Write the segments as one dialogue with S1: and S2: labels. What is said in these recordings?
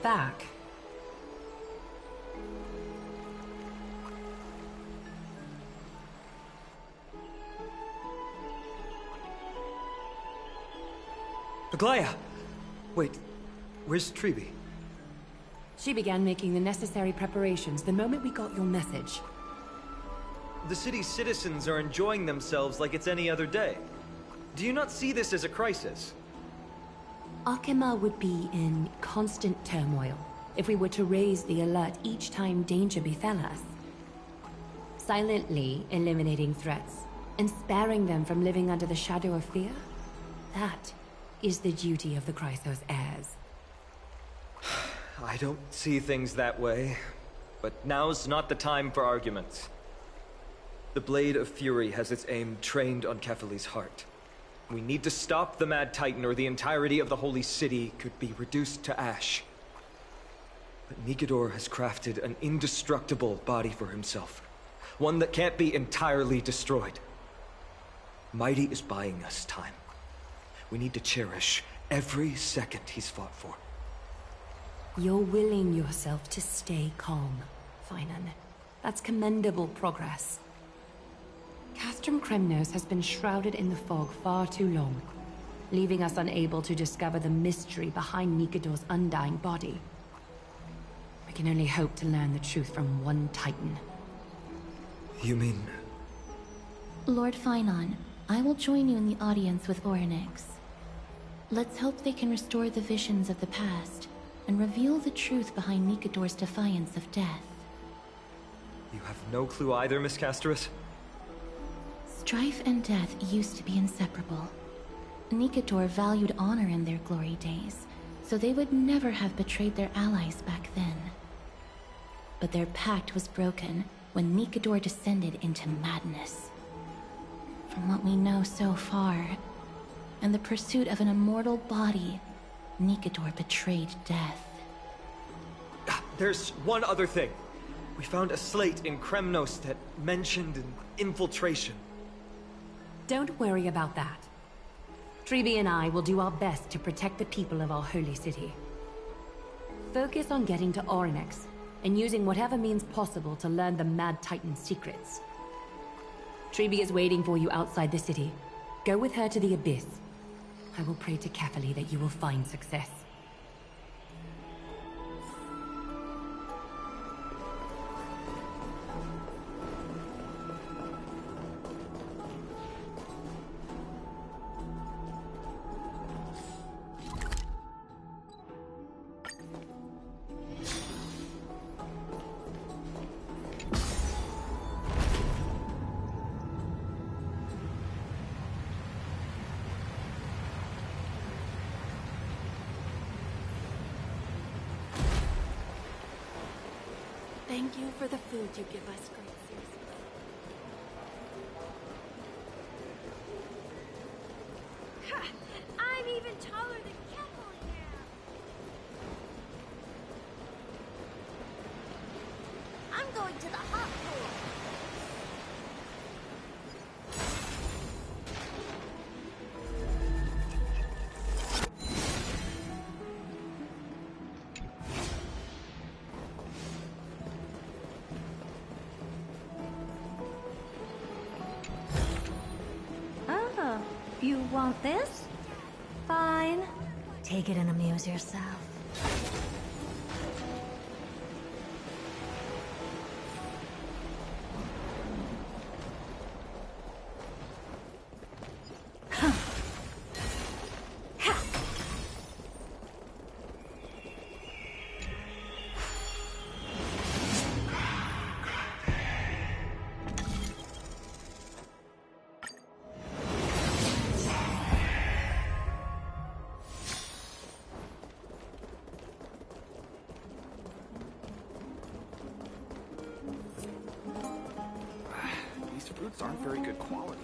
S1: back.
S2: Aglaya! Wait, where's Treeby?
S1: She began making the necessary preparations the moment we got your message.
S2: The city's citizens are enjoying themselves like it's any other day. Do you not see this as a crisis?
S1: Akima would be in constant turmoil if we were to raise the alert each time danger befell us. Silently eliminating threats and sparing them from living under the shadow of fear, that is the duty of the Chrysos heirs.
S2: I don't see things that way, but now's not the time for arguments. The Blade of Fury has its aim trained on Kefali's heart. We need to stop the Mad Titan, or the entirety of the Holy City could be reduced to ash. But Nikedor has crafted an indestructible body for himself. One that can't be entirely destroyed. Mighty is buying us time. We need to cherish every second he's fought for.
S1: You're willing yourself to stay calm, Finan. That's commendable progress. Castrum Kremnos has been shrouded in the fog far too long, leaving us unable to discover the mystery behind Nikedor's undying body. We can only hope to learn the truth from one Titan.
S2: You mean...
S3: Lord Finan, I will join you in the audience with Orynyx. Let's hope they can restore the visions of the past and reveal the truth behind Nikedor's defiance of death.
S2: You have no clue either, Miss Casterus?
S3: Strife and death used to be inseparable. Nikedor valued honor in their glory days, so they would never have betrayed their allies back then. But their pact was broken when Nikedor descended into madness. From what we know so far, and the pursuit of an immortal body, Nikedor betrayed death.
S2: There's one other thing. We found a slate in Kremnos that mentioned an infiltration.
S1: Don't worry about that. Treeby and I will do our best to protect the people of our holy city. Focus on getting to Orynyx and using whatever means possible to learn the Mad Titan's secrets. Treeby is waiting for you outside the city. Go with her to the Abyss. I will pray to Kefali that you will find success.
S4: Thank you for the food you give us, Great Zeus. Ha! I'm even taller than Kefali now! I'm going to the hot pool!
S5: You want this? Fine. Take it and amuse yourself.
S6: Fruits aren't very good quality.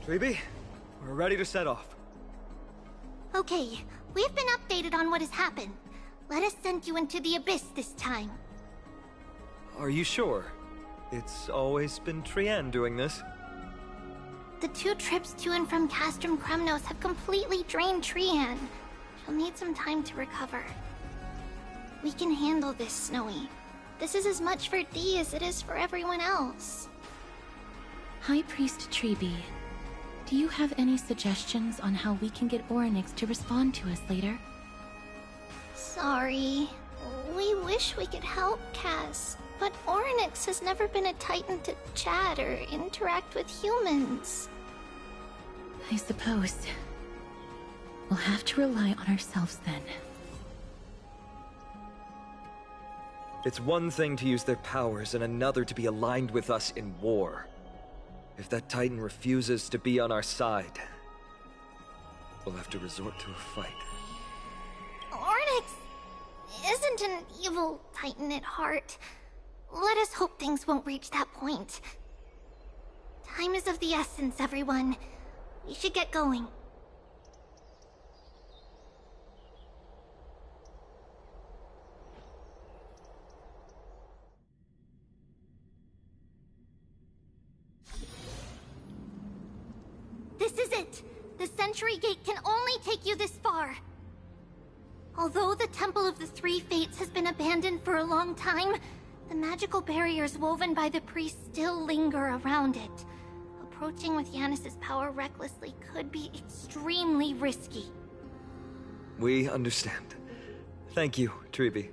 S2: Phoebe, we're ready to set off.
S7: Okay, we've been updated on what has happened. Let us send you into the abyss this time.
S2: Are you sure? It's always been Trienne doing this.
S7: The 2 trips to and from Castrum Kremnos have completely drained Trienne. She'll need some time to recover. We can handle this, Snowy. This is as much for Dee as it is for everyone else.
S3: High Priest Trebe, do you have any suggestions on how we can get Orynyx to respond to us later?
S7: Sorry. We wish we could help, Cass, but Orynyx has never been a Titan to chat or interact with humans.
S3: I suppose. We'll have to rely on ourselves then.
S2: It's one thing to use their powers and another to be aligned with us in war. If that Titan refuses to be on our side, we'll have to resort to a fight.
S7: Orynyx isn't an evil Titan at heart. Let us hope things won't reach that point. Time is of the essence, everyone. We should get going. This is it! The Sentry Gate can only take you this far. Although the Temple of the Three Fates has been abandoned for a long time, the magical barriers woven by the priests still linger around it. Approaching with Yanis's power recklessly could be extremely risky.
S2: We understand. Thank you, Trebe.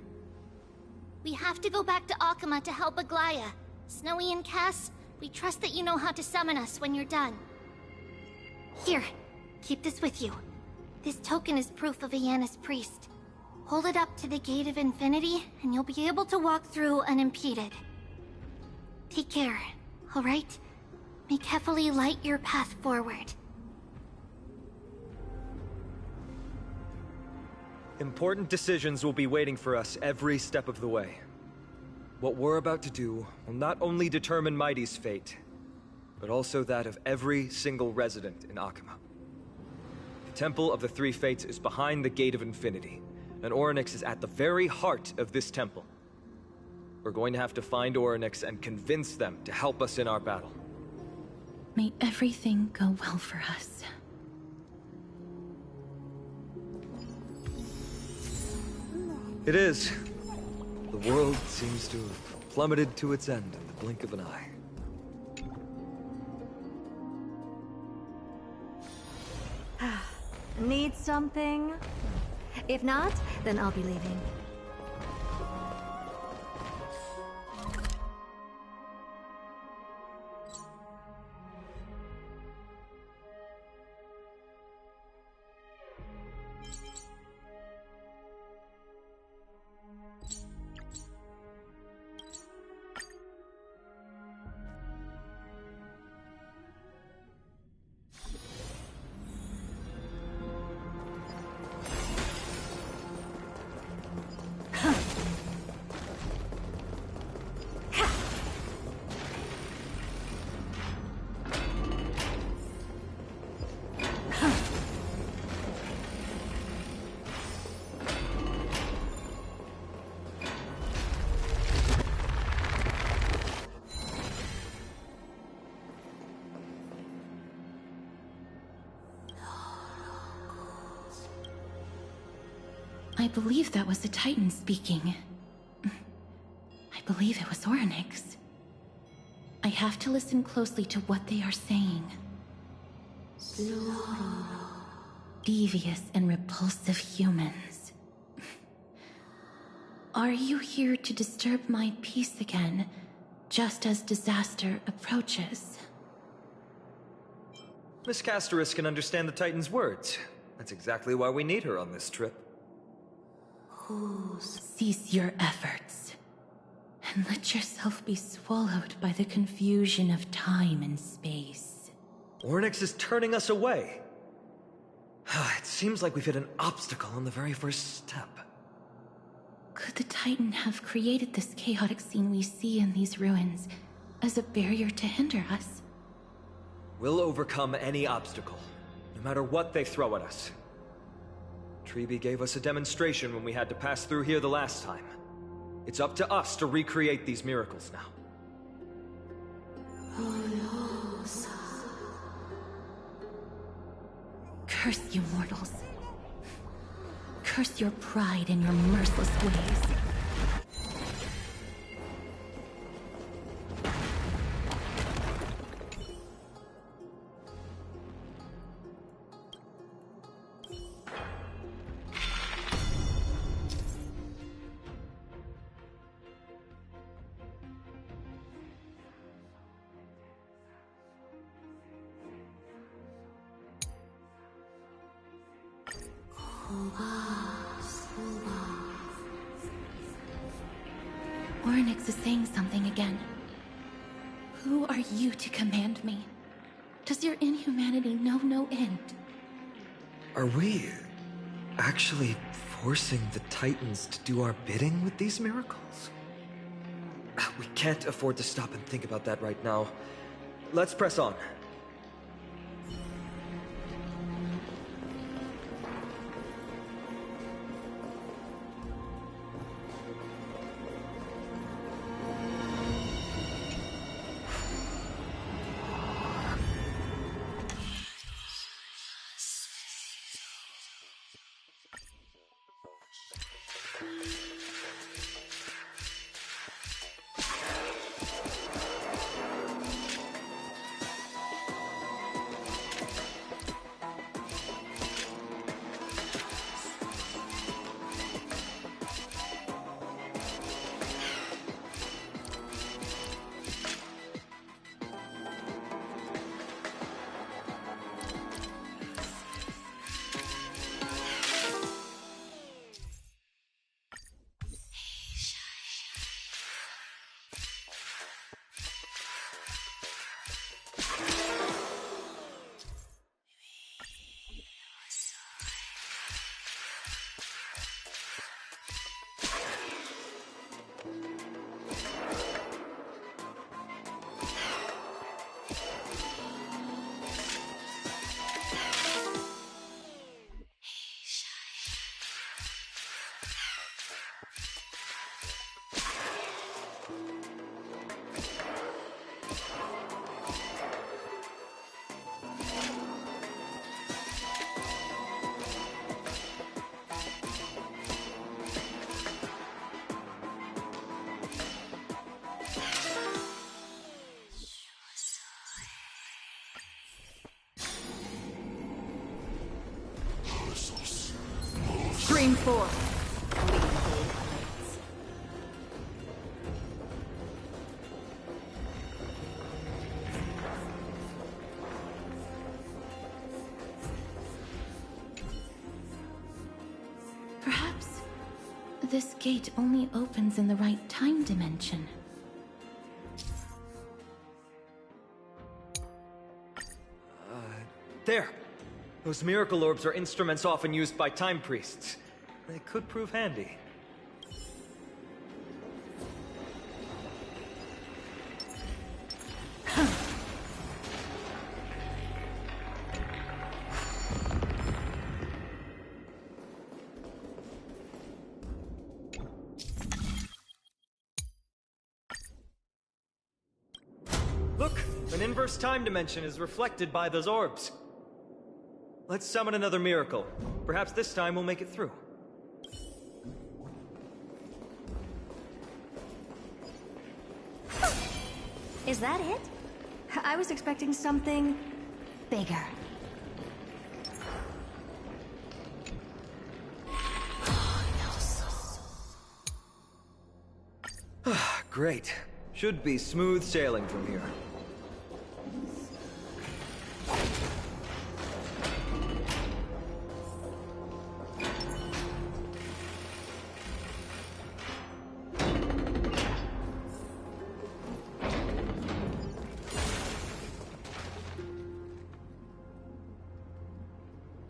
S7: We have to go back to Akama to help Aglaya. Snowy and Cass, we trust that you know how to summon us when you're done. Here, keep this with you. This token is proof of a Yanis priest. Hold it up to the Gate of Infinity, and you'll be able to walk through unimpeded. Take care, alright? May Kefali light your path forward.
S2: Important decisions will be waiting for us every step of the way. What we're about to do will not only determine Mighty's fate, but also that of every single resident in Akama. The Temple of the Three Fates is behind the Gate of Infinity, and Orynyx is at the very heart of this temple. We're going to have to find Orynyx and convince them to help us in our battle.
S3: May everything go well for us.
S2: It is. The world seems to have plummeted to its end in the blink of an eye.
S5: Need something? If not, then I'll be leaving.
S3: I believe that was the Titan speaking. I believe it was Orynyx. I have to listen closely to what they are saying. Devious and repulsive humans. Are you here to disturb my peace again, just as disaster approaches?
S2: Miss Castoris can understand the Titan's words. That's exactly why we need her on this trip.
S3: Cease your efforts, and let yourself be swallowed by the confusion of time and space.
S2: Orynyx is turning us away. It seems like we've hit an obstacle on the very first step.
S3: Could the Titan have created this chaotic scene we see in these ruins as a barrier to hinder us?
S2: We'll overcome any obstacle, no matter what they throw at us. Trebe gave us a demonstration when we had to pass through here the last time. It's up to us to recreate these miracles now.
S3: Curse you mortals. Curse your pride and your merciless ways. Orynyx is saying something again. Who are you to command me? Does your inhumanity know no end?
S2: Are we actually forcing the Titans to do our bidding with these miracles? We can't afford to stop and think about that right now. Let's press on.
S5: Stream 4.
S3: Perhaps this gate only opens in the right time dimension.
S2: There! Those miracle orbs are instruments often used by time priests. They could prove handy. Look! An inverse time dimension is reflected by those orbs. Let's summon another miracle. Perhaps this time we'll make it through.
S5: Is that it? I was expecting something bigger.
S2: Great. Should be smooth sailing from here.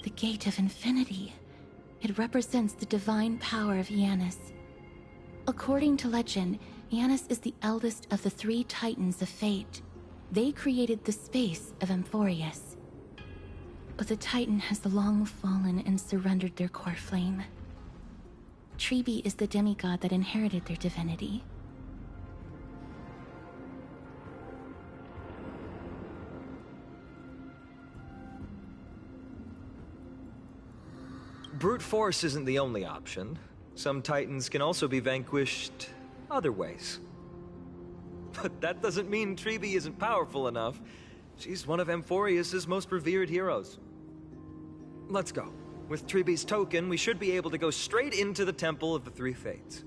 S3: The Gate of Infinity. It represents the divine power of Janus. According to legend, Janus is the eldest of the 3 Titans of Fate. They created the space of Amphoreus. But the Titan has long fallen and surrendered their core flame. Tribi is the demigod that inherited their divinity.
S2: Brute force isn't the only option. Some Titans can also be vanquished other ways. But that doesn't mean Tribi isn't powerful enough. She's one of Amphoreus' most revered heroes. Let's go. With Tribi's token, we should be able to go straight into the Temple of the Three Fates.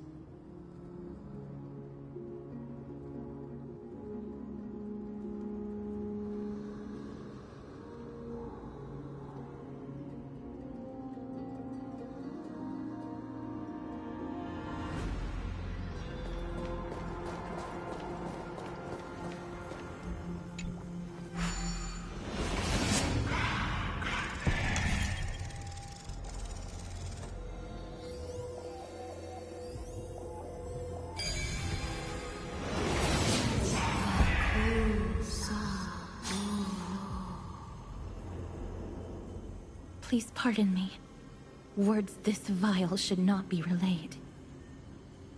S3: Please pardon me. Words this vile should not be relayed.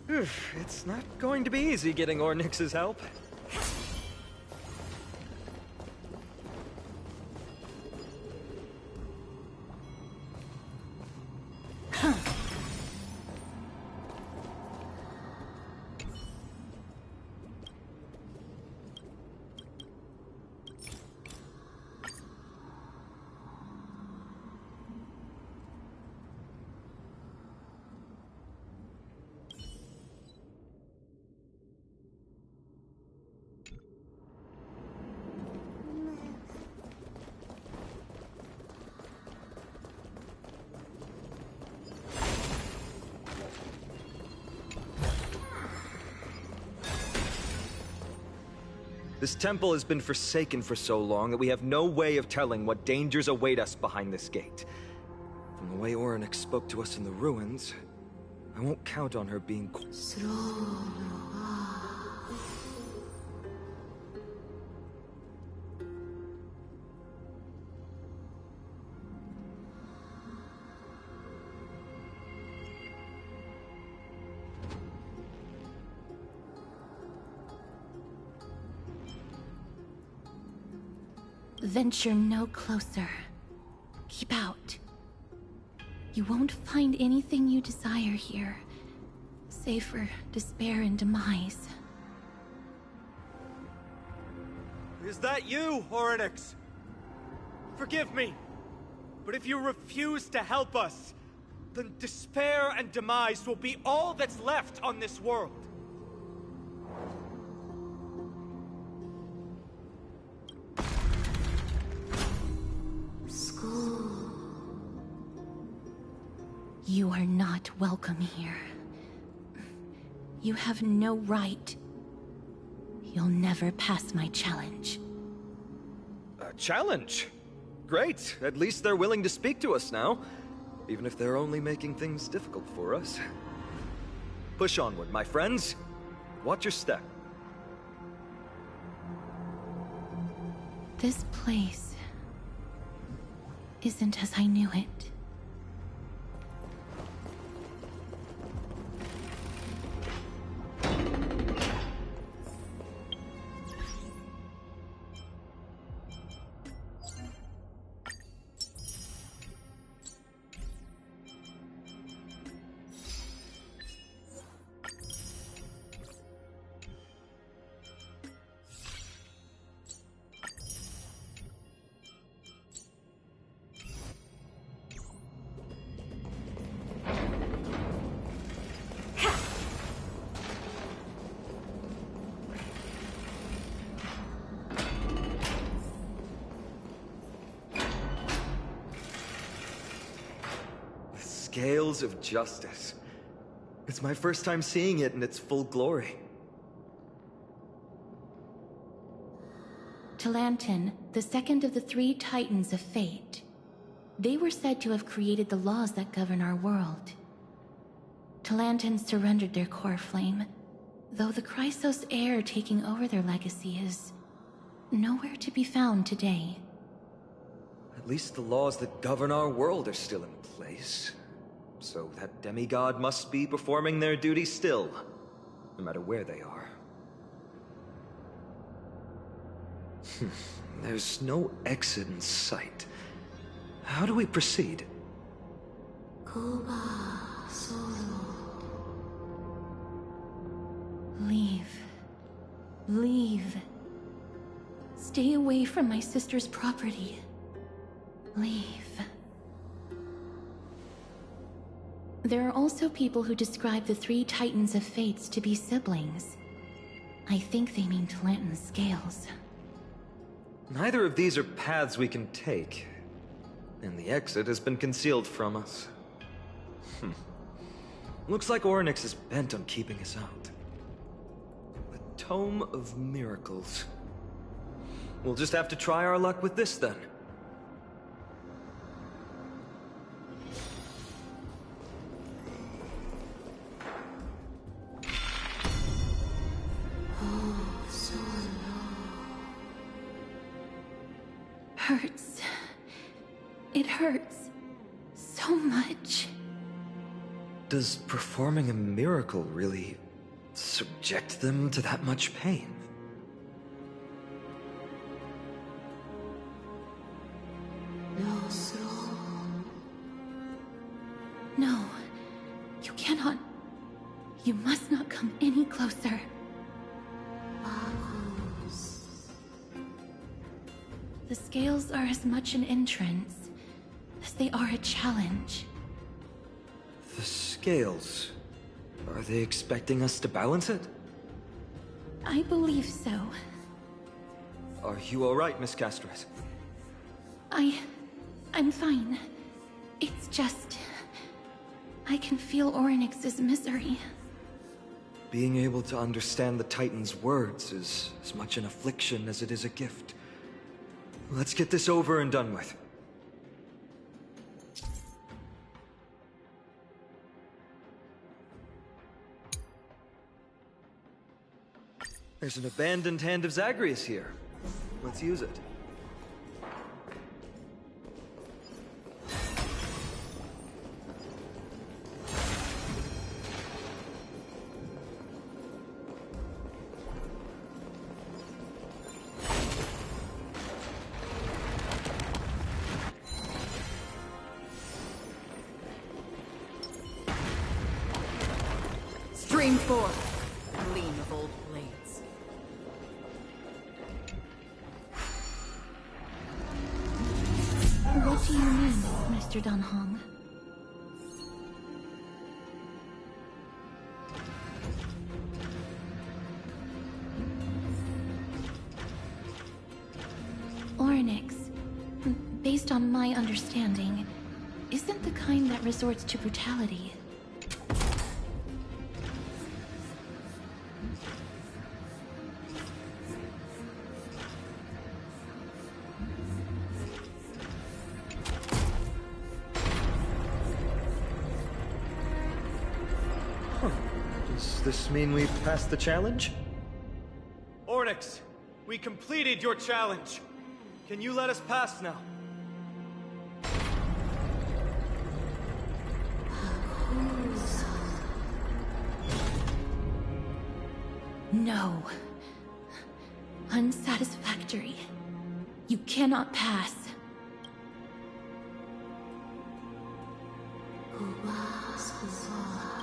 S2: It's not going to be easy getting Ornyx's help. This temple has been forsaken for so long that we have no way of telling what dangers await us behind this gate. From the way Ornyx spoke to us in the ruins, I won't count on her being
S3: Venture no closer. Keep out. You won't find anything you desire here, save for despair and demise.
S8: Is that you, Ornyx? Forgive me, but if you refuse to help us, then despair and demise will be all that's left on this world.
S3: You are not welcome here. You have no right. You'll never pass my challenge.
S2: a challenge. Great, at least they're willing to speak to us now, even if they're only making things difficult for us. Push onward, my friends. Watch your step.
S3: This place isn't as I knew it.
S2: Scales of justice. It's my first time seeing it in its full glory.
S3: Talantin, the second of the three Titans of Fate. They were said to have created the laws that govern our world. Talantin surrendered their core flame, though the Chrysos heir taking over their legacy is nowhere to be found today.
S2: At least the laws that govern our world are still in place. So that demigod must be performing their duty still, no matter where they are. There's no exit in sight. How do we proceed?
S3: Leave. Leave. Stay away from my sister's property. Leave. There are also people who describe the three Titans of Fates to be siblings. I think they mean to lengthen scales.
S2: Neither of these are paths we can take, and the exit has been concealed from us. Looks like Orynyx is bent on keeping us out. The Tome of Miracles. We'll just have to try our luck with this then.
S3: Hurts. It hurts so much.
S2: Does performing a miracle really subject them to that much pain?
S3: No. You cannot. You must not come any closer. The scales are as much an entrance as they are a challenge.
S2: The scales... Are they expecting us to balance it?
S3: I believe so.
S2: Are you alright, Miss Castres?
S3: I'm fine. It's just... I can feel Orynyx's misery.
S2: Being able to understand the Titan's words is as much an affliction as it is a gift. Let's get this over and done with. There's an abandoned hand of Zagreus here. Let's use it.
S9: Stream forth, gleam of old blades.
S3: What do you mean, Mr. Dunhong? Orynyx, based on my understanding, isn't the kind that resorts to brutality.
S2: Does this mean we've passed the challenge?
S8: Orynyx, we completed your challenge. Can you let us pass now?
S3: No. Unsatisfactory. You cannot pass.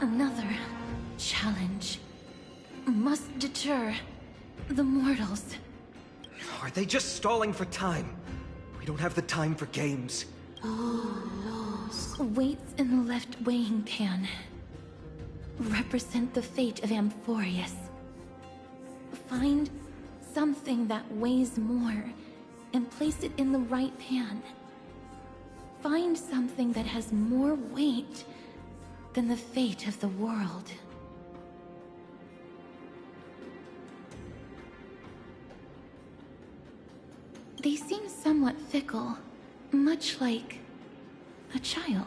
S3: Another challenge must deter the mortals.
S2: Are they just stalling for time? We don't have the time for games.
S3: Weights in the left weighing pan represent the fate of Amphoreus. Find something that weighs more and place it in the right pan. Find something that has more weight than the fate of the world. They seem somewhat fickle, much like a child.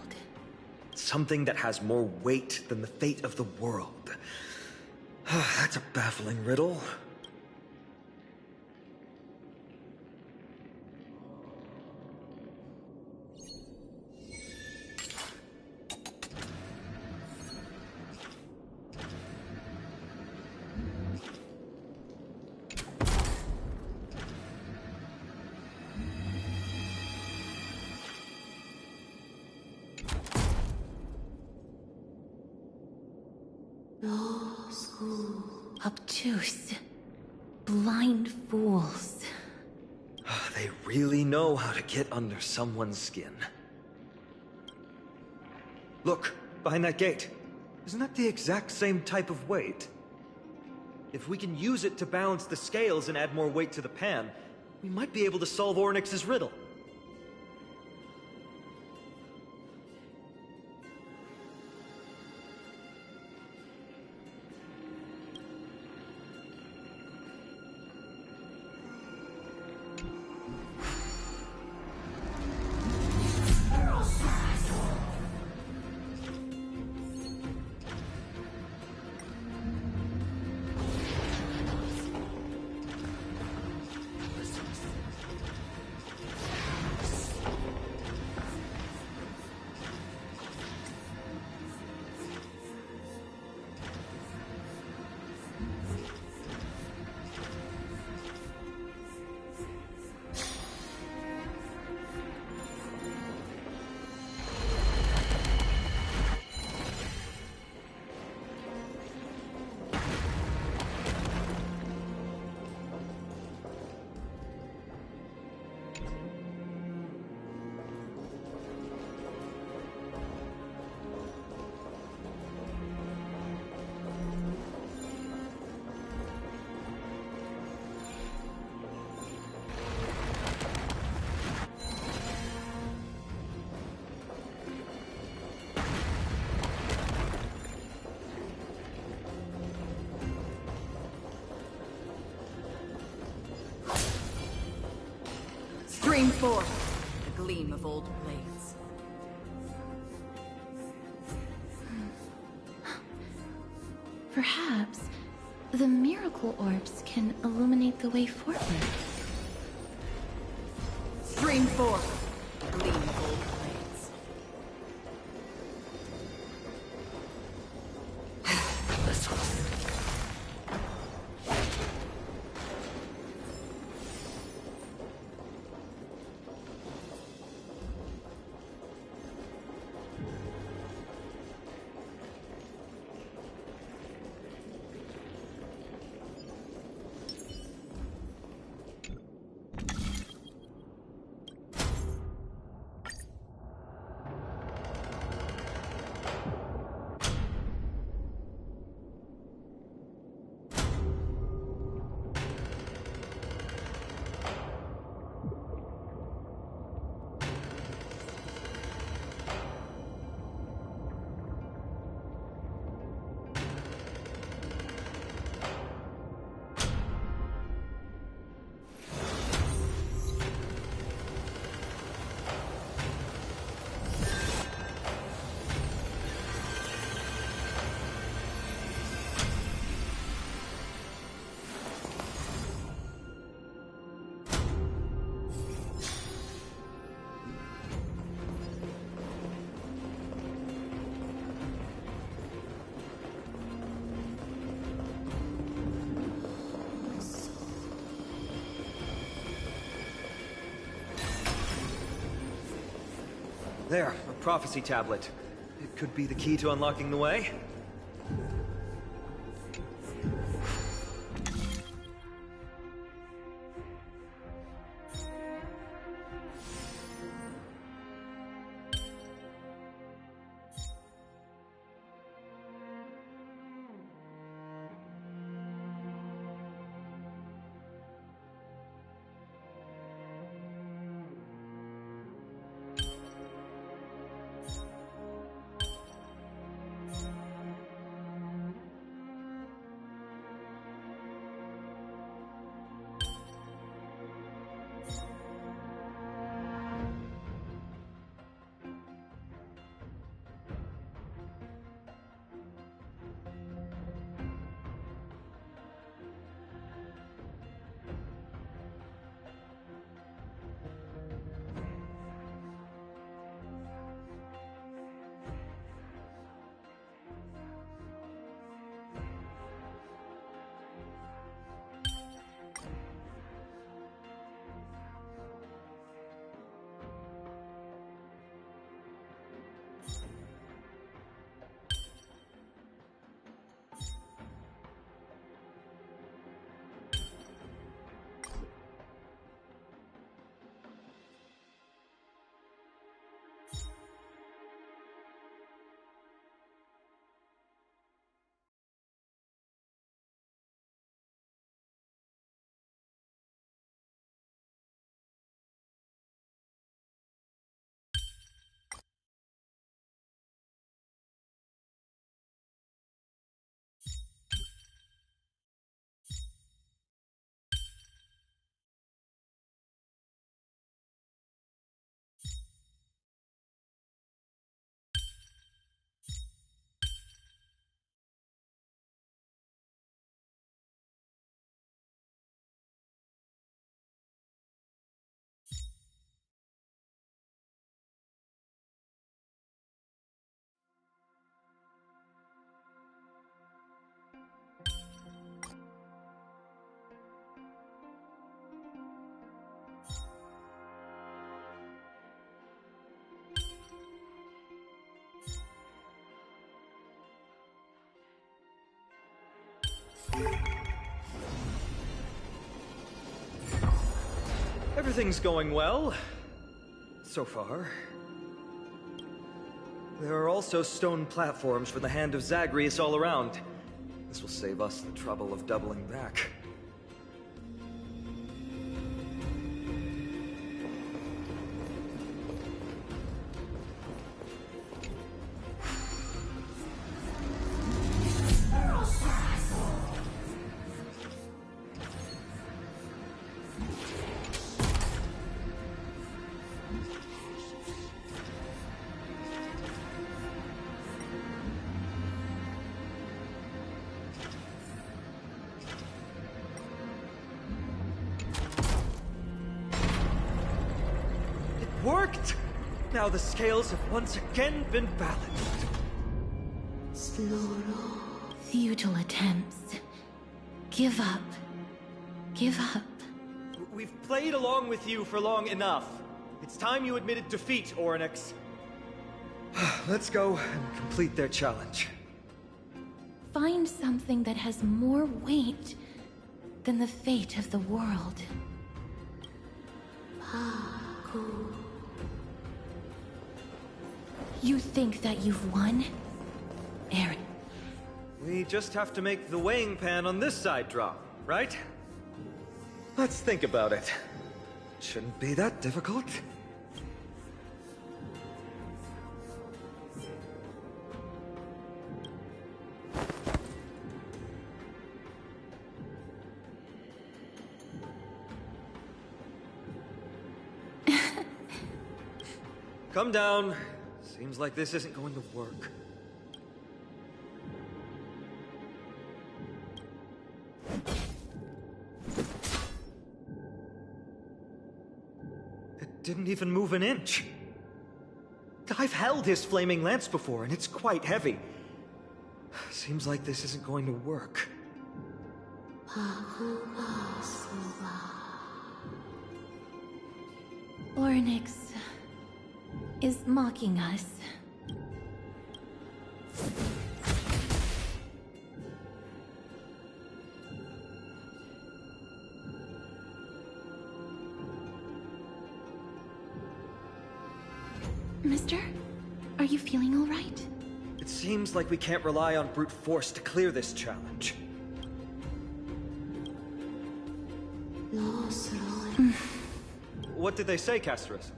S2: Something that has more weight than the fate of the world. That's a baffling riddle.
S3: Obtuse. Blind fools.
S2: They really know how to get under someone's skin. Look, behind that gate. Isn't that the exact same type of weight? If we can use it to balance the scales and add more weight to the pan, we might be able to solve Ornyx's riddle.
S9: Stream forth, the gleam of old blades.
S3: Perhaps the miracle orbs can illuminate the way forward.
S9: Stream forth, the gleam of old blades.
S2: There, a prophecy tablet. It could be the key to unlocking the way. Everything's going well. So far. There are also stone platforms for the Hand of Zagreus all around. This will save us the trouble of doubling back. Worked! Now the scales have once again been balanced.
S3: Futile attempts. Give up. Give up.
S2: We've played along with you for long enough. It's time you admitted defeat, Orynyx. Let's go and complete their challenge.
S3: Find something that has more weight than the fate of the world. You think that you've won? Aaron.
S2: We just have to make the weighing pan on this side drop, right? Let's think about it. Shouldn't be that difficult. Come down. Seems like this isn't going to work. It didn't even move an inch. I've held his flaming lance before, and it's quite heavy. Seems like this isn't going to work.
S3: Orynyx is mocking us. Mister, are you feeling all right?
S2: It seems like we can't rely on brute force to clear this challenge. What did they say, Casterus?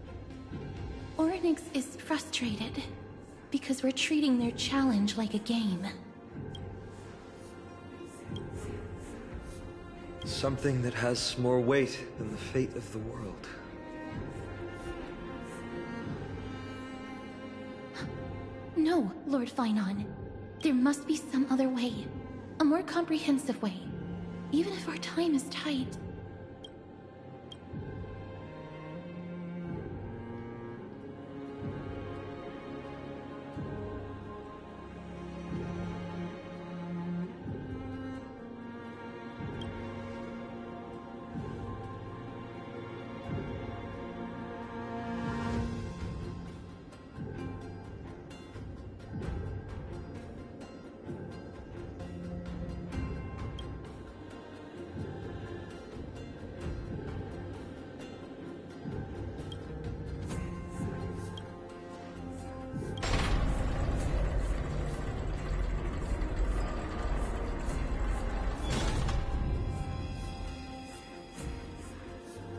S3: Orynyx is frustrated because we're treating their challenge like a game.
S2: Something that has more weight than the fate of the world.
S3: No, Lord Finon. There must be some other way. A more comprehensive way. Even if our time is tight.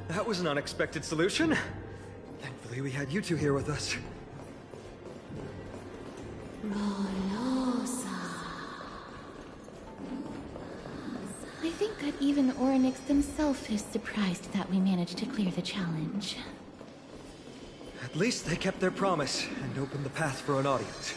S2: That was an unexpected solution. Thankfully, we had you two here with us.
S3: I think that even Orynyx himself is surprised that we managed to clear the challenge.
S2: At least they kept their promise and opened the path for an audience.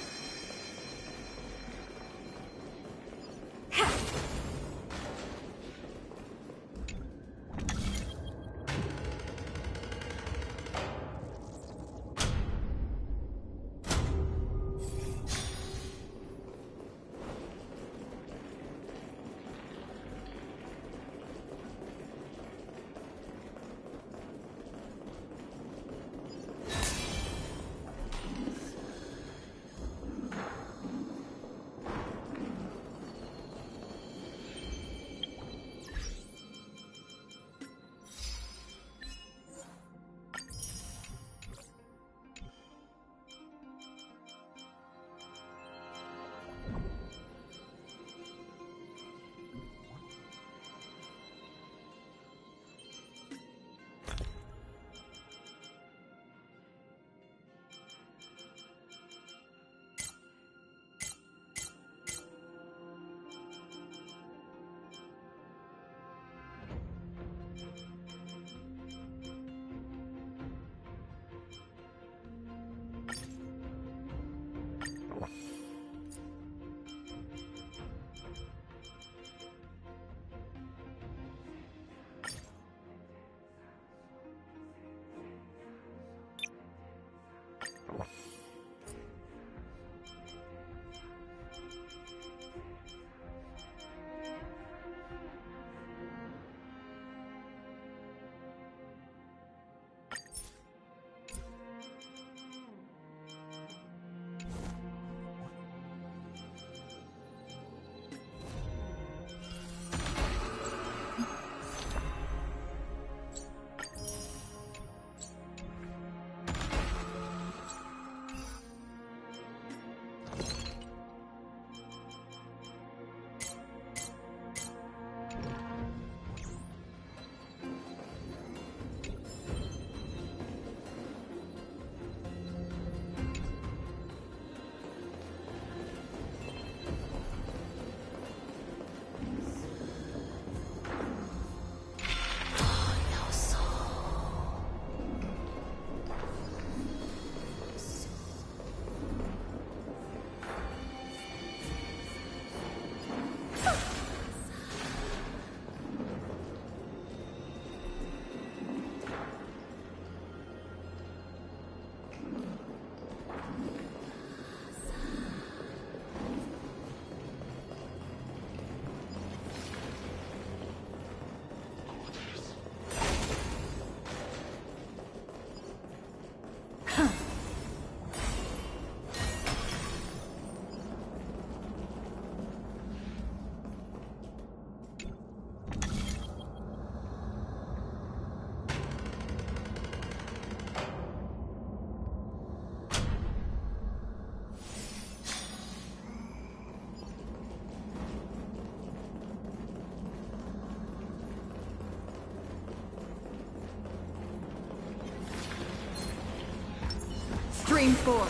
S9: 4.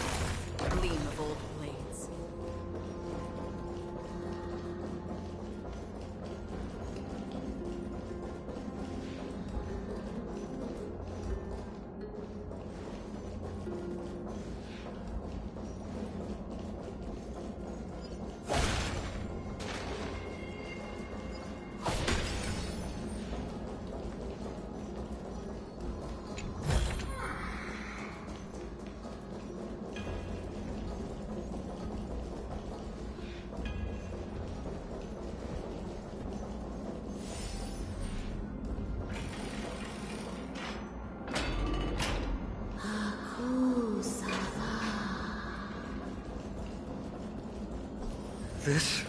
S9: A gleam of old blades.
S2: This?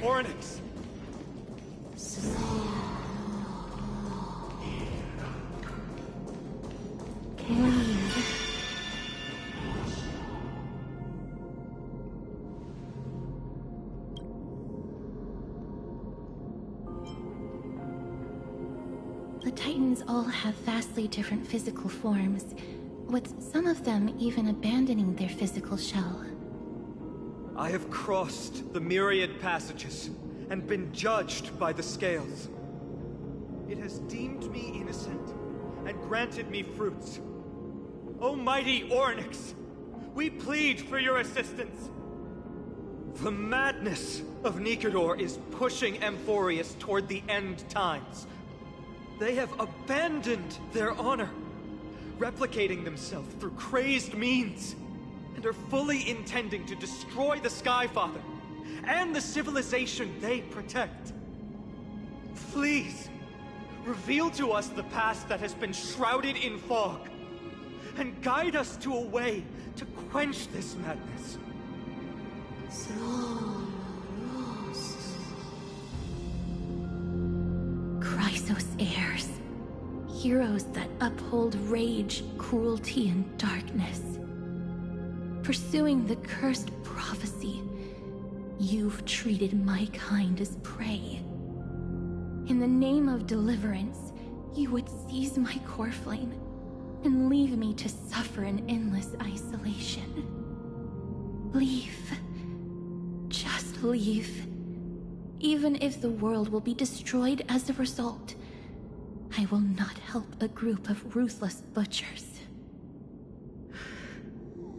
S8: Oryx!
S3: The Titans all have vastly different physical forms, with some of them even abandoning their physical shell.
S8: I have crossed the myriad passages and been judged by the scales. It has deemed me innocent and granted me fruits. O mighty Oryx, we plead for your assistance. The madness of Nikedor is pushing Amphoreus toward the end times. They have abandoned their honor, replicating themselves through crazed means, and are fully intending to destroy the Skyfather and the civilization they protect. Please, reveal to us the past that has been shrouded in fog, and guide us to a way to quench this madness.
S3: Chrysos heirs. Heroes that uphold rage, cruelty, and darkness. Pursuing the cursed prophecy, you've treated my kind as prey. In the name of deliverance, you would seize my core flame and leave me to suffer in endless isolation. Leave. Just leave. Even if the world will be destroyed as a result, I will not help a group of ruthless butchers.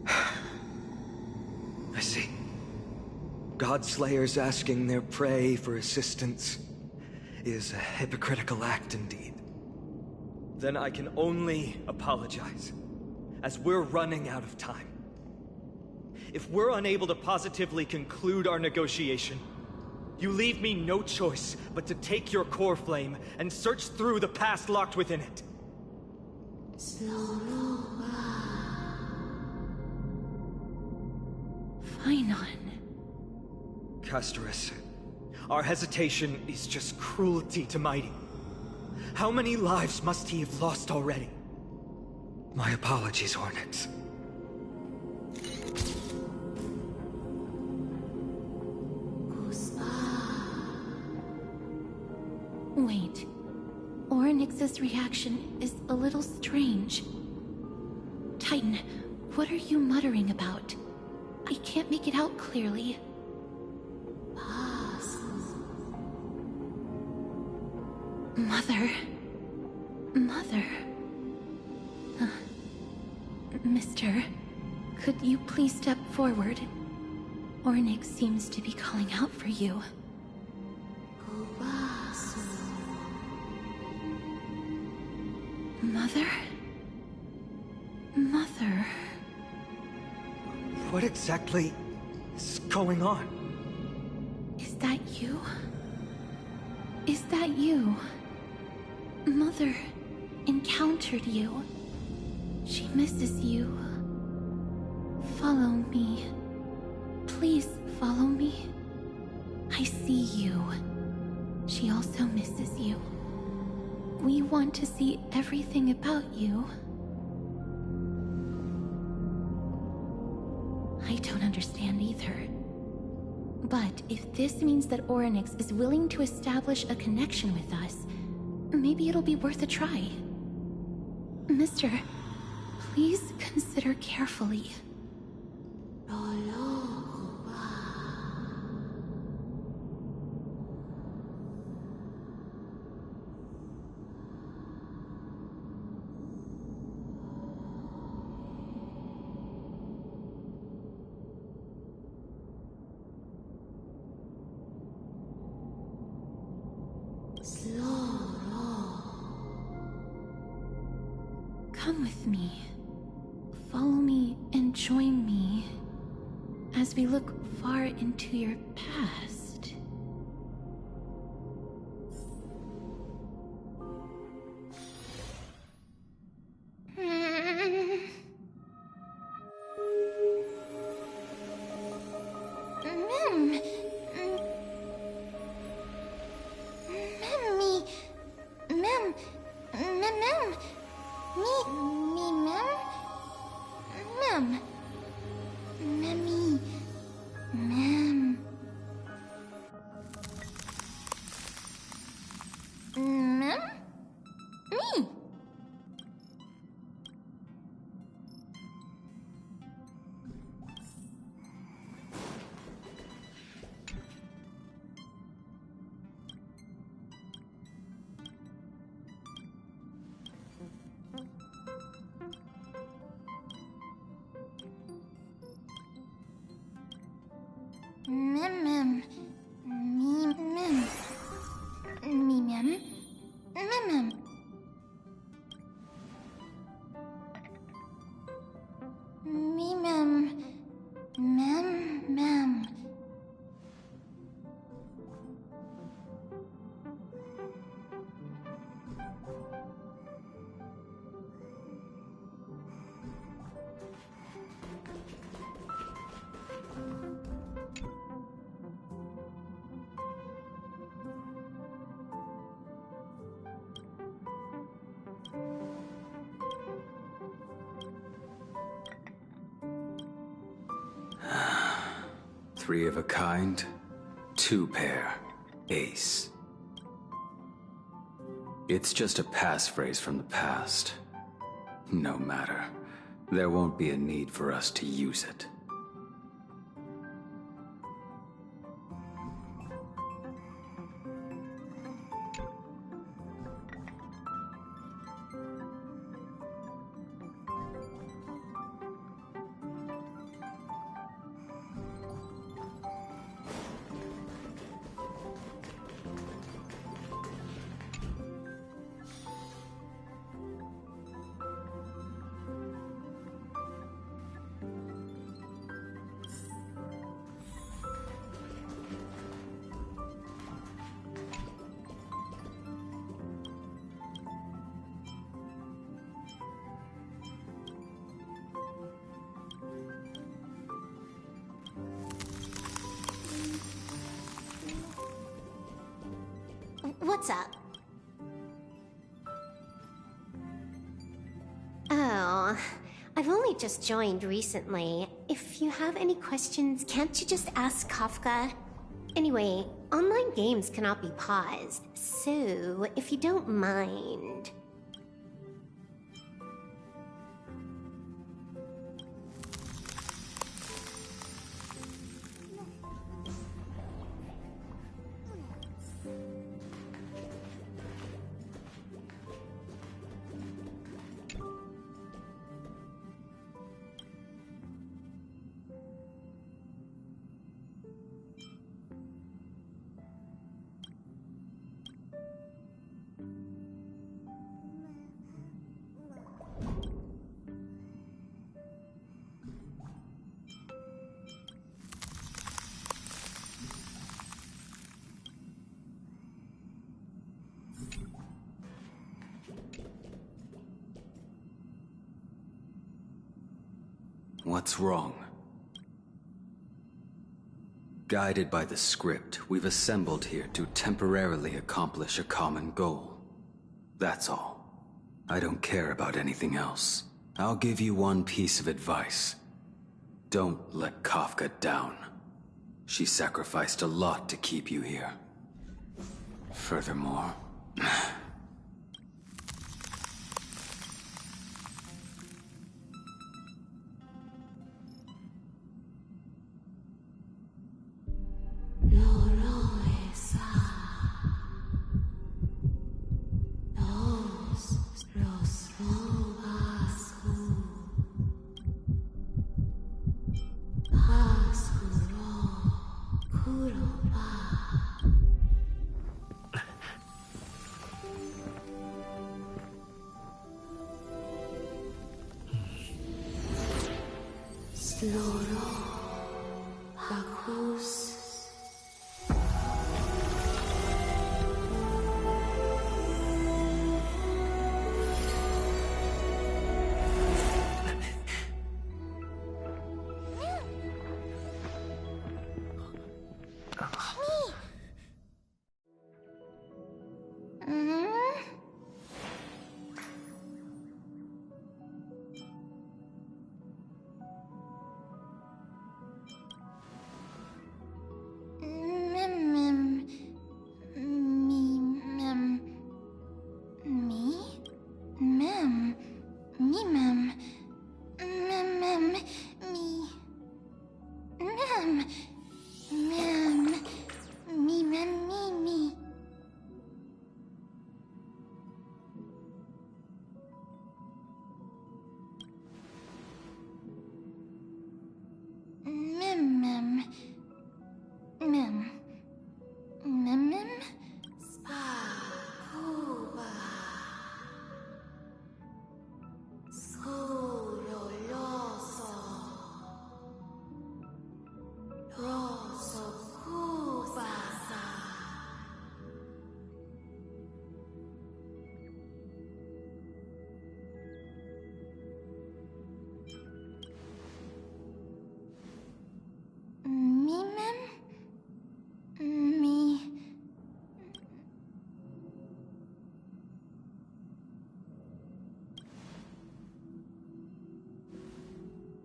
S2: I see. Godslayers asking their prey for assistance is a hypocritical act indeed.
S8: Then I can only apologize, as we're running out of time. If we're unable to positively conclude our negotiation, you leave me no choice but to take your core flame and search through the past locked within it.
S3: Finon.
S8: Castorus, our hesitation is just cruelty to Mighty. How many lives must he have lost already?
S2: My apologies, Onyx.
S3: Wait. Oryx's reaction is a little strange. Titan, what are you muttering about? I can't make it out clearly. Mother. Mother. Mister, could you please step forward? Oryx seems to be calling out for you. Mother? Mother?
S8: What exactly is going on?
S3: Is that you? Is that you? Mother encountered you. She misses you. Follow me. Please follow me. I see you. She also misses you. We want to see everything about you. I don't understand either. But if this means that Oryx is willing to establish a connection with us, maybe it'll be worth a try. Mister, please consider carefully. Come with me. Follow me and join me as we look far into your past.
S10: Three of a kind, two pair, ace. It's just a passphrase from the past. No matter. There won't be a need for us to use it.
S11: What's up? Oh, I've only just joined recently. If you have any questions, can't you just ask Kafka? Anyway, online games cannot be paused, so if you don't mind...
S10: What's wrong? Guided by the script, we've assembled here to temporarily accomplish a common goal. That's all. I don't care about anything else. I'll give you one piece of advice. Don't let Kafka down. She sacrificed a lot to keep you here. Furthermore,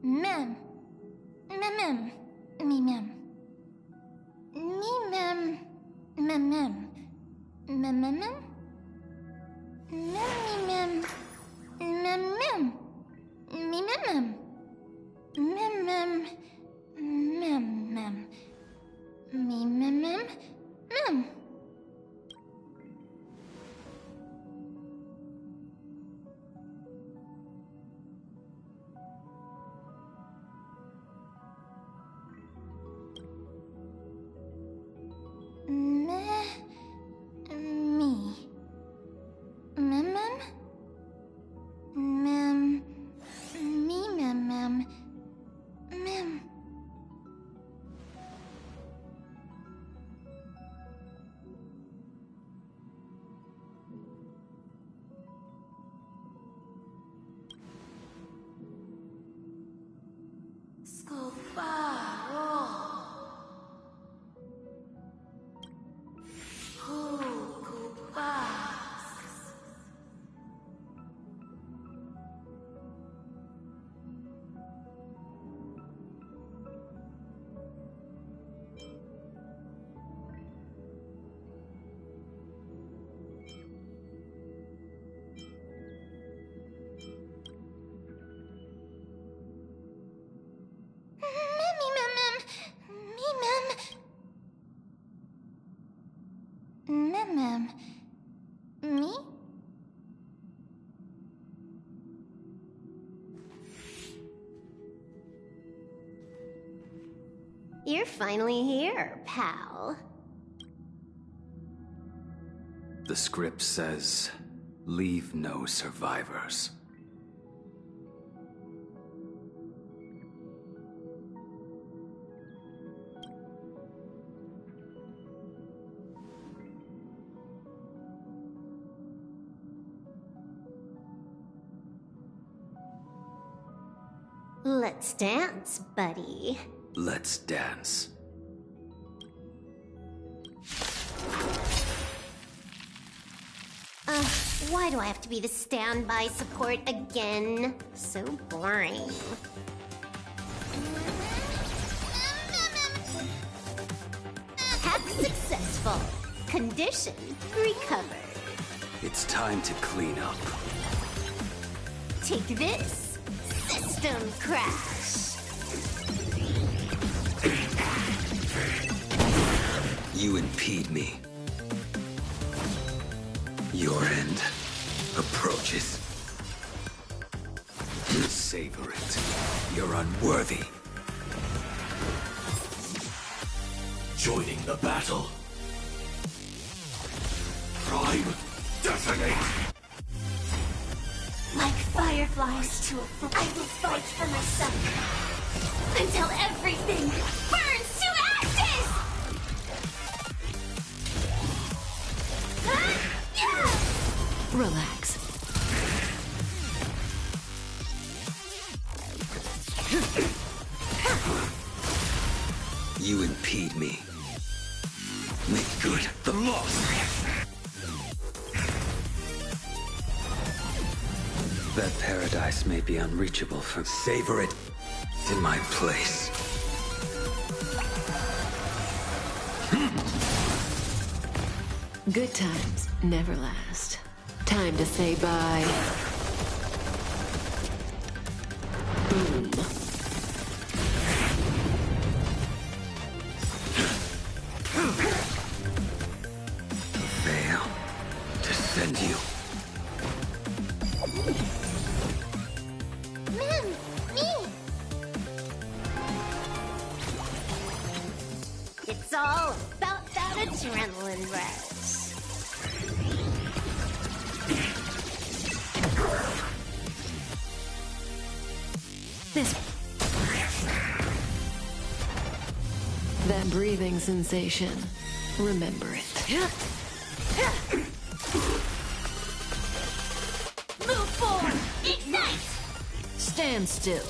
S11: Mem. Mem. Me mem. Me mem. Mem mem. Mem mem mem. Mem me mem. Mem mem. Me mem mem. Mem mem. Mem mem. Me mem mem. Mem. Me?
S5: You're finally here, pal.
S10: The script says, leave no survivors.
S5: Let's dance, buddy.
S10: Let's dance.
S5: Why do I have to be the standby support again? So boring. Hack successful. Condition recovered.
S10: It's time to clean up.
S5: Take this. System crash.
S10: You impede me. Your end approaches. Savor it. You're unworthy.
S12: joining the battle. Prime, detonate!
S7: Like fireflies to a flame, I will fight for my son until everything burns to ashes!
S1: Relax.
S10: You impede me. Make good the loss. That paradise may be unreachable from savor it in my place.
S13: Good times never last. Time to say bye. Boom.
S10: Fail to send you.
S7: Ma'am, me!
S11: It's all about that adrenaline rush.
S13: That breathing sensation. Remember it.
S7: Move forward! Ignite!
S13: Stand still.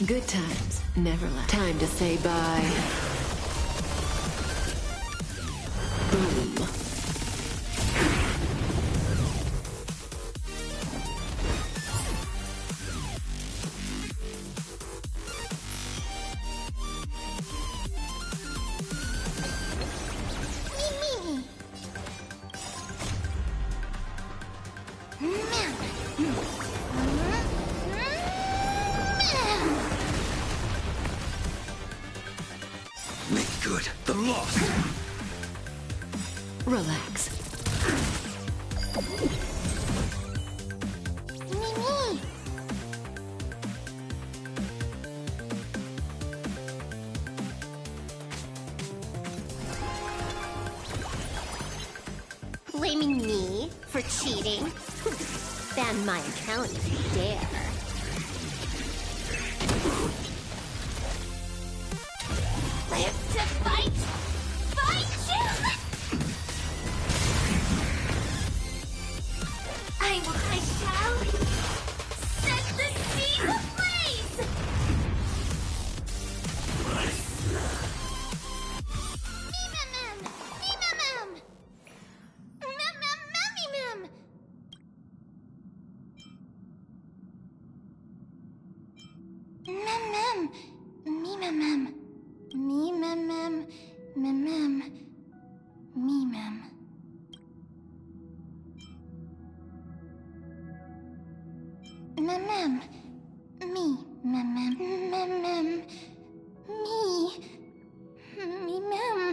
S13: Good times never last. Time to say bye. Boom.
S10: Make good the loss.
S13: Relax.
S7: Mimi!
S11: Blaming me for cheating? Ban my account if you dare.
S7: Live to fight! Fight you! I shall set the sea ablaze! Mimimim! Mimimim! Mimimim! Mimim! Mimimim! Mimimim! Mimim! Mimim! Mimim! Me! Mimim! Mimim! Me! Mimim!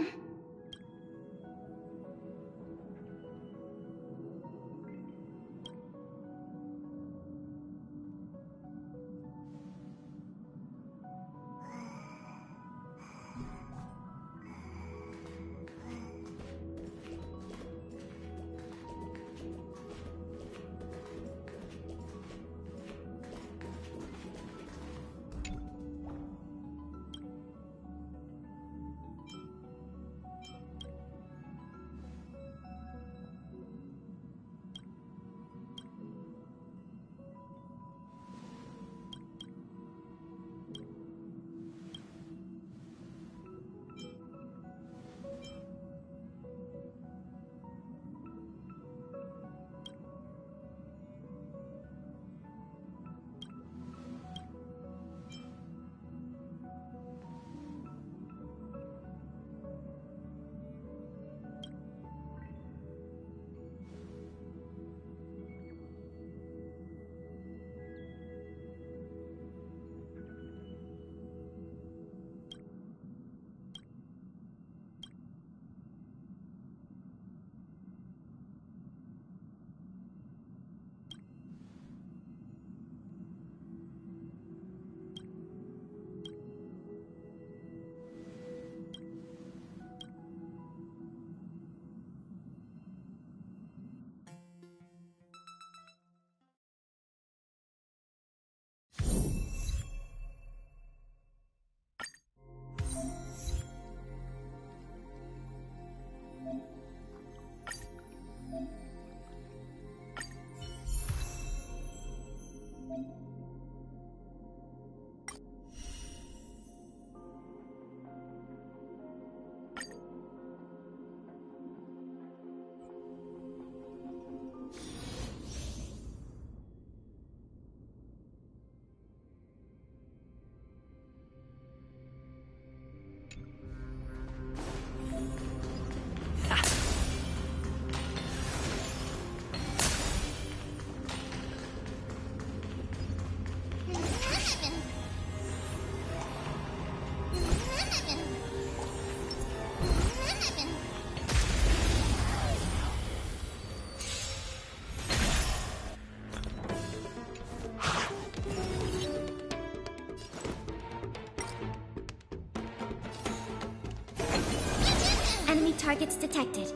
S4: targets detected.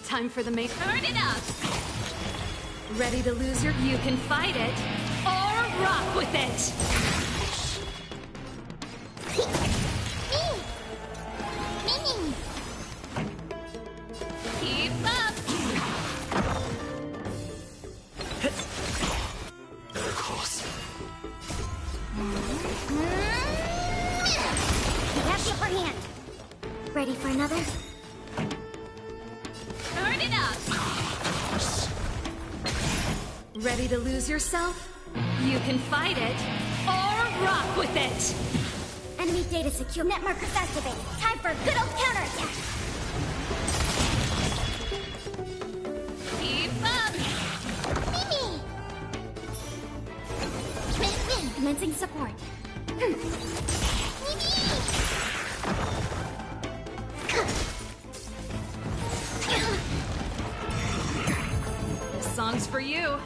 S1: Time for the main.
S7: Turn it up!
S1: Ready to lose your... You can fight it, or rock with it!
S7: Me! Keep up!
S12: Of course.
S4: You have the upper hand. Ready for another?
S7: Turn it up!
S1: Ready to lose yourself? You can fight it, or rock with it!
S4: Enemy data secure. Net markers activated. Time for a good old counterattack.
S7: Keep up! Me!
S4: Commencing support.
S1: This song's for you.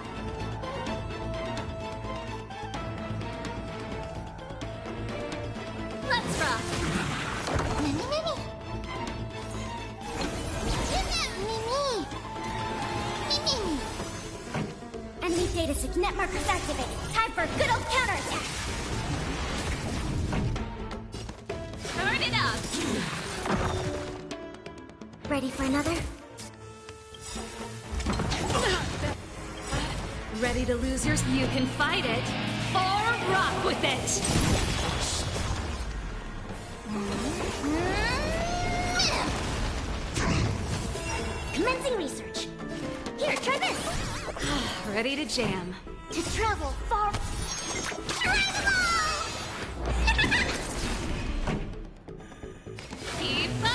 S7: Let's rock!
S4: Enemy data secure. Net markers activated. Time for a good old counterattack.
S7: Turn it up!
S4: Ready for another?
S1: Ready to lose yours? You can fight it, or rock with it!
S4: Commencing research. Here, try this.
S1: Ready to jam.
S4: To travel far.
S7: Keep up!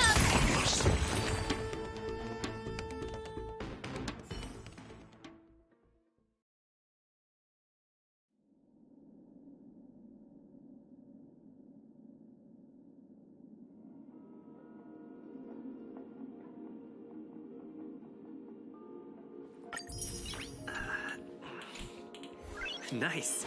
S14: Nice.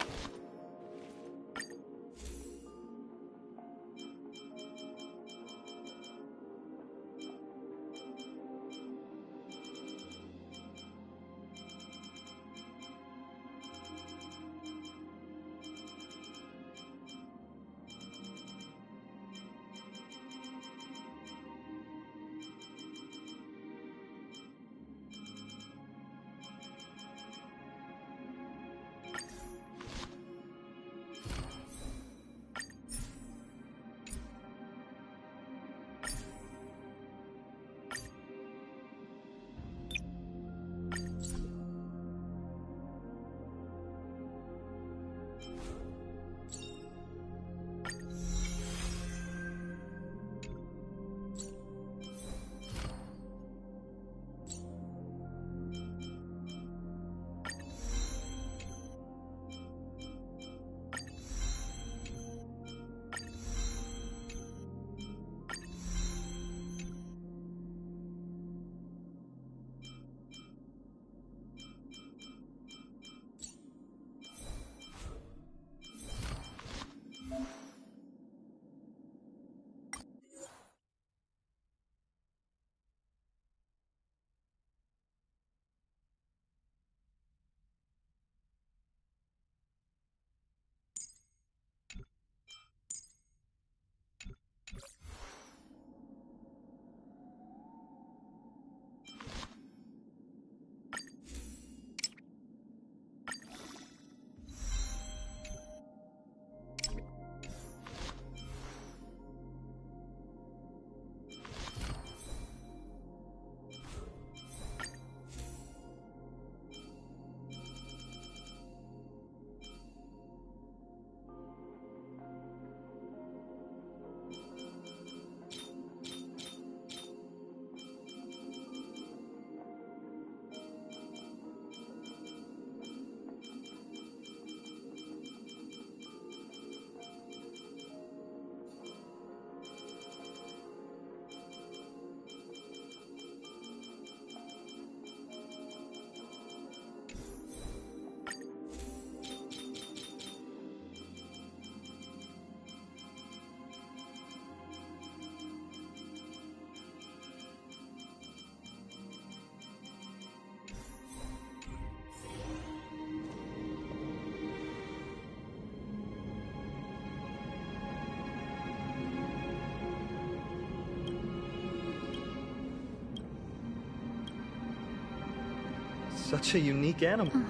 S2: Such a unique animal.
S3: Oh,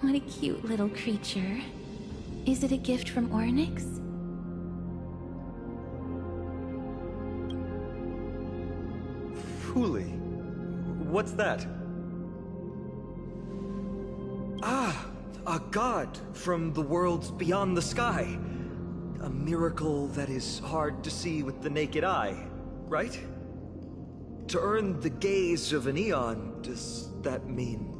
S3: what a cute little creature. Is it a gift from Ornyx?
S2: Fuli. What's that? Ah, a god from the worlds beyond the sky. A miracle that is hard to see with the naked eye, right? To earn the gaze of an eon, does that mean...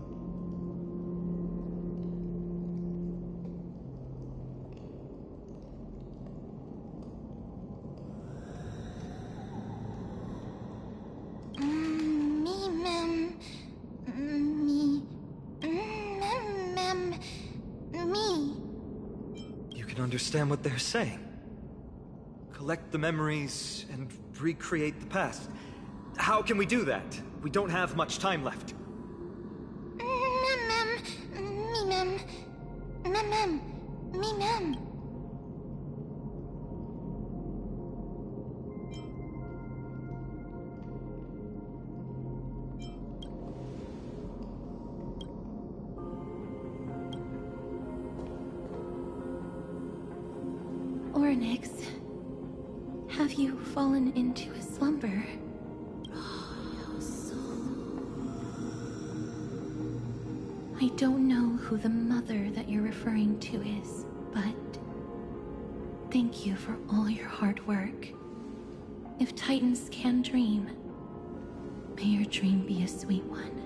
S2: understand what they're saying. Collect the memories and recreate the past. How can we do that? We don't have much time left.
S3: Ornyx, have you fallen into a slumber? I don't know who the mother that you're referring to is, but thank you for all your hard work. If Titans can dream, may your dream be a sweet one.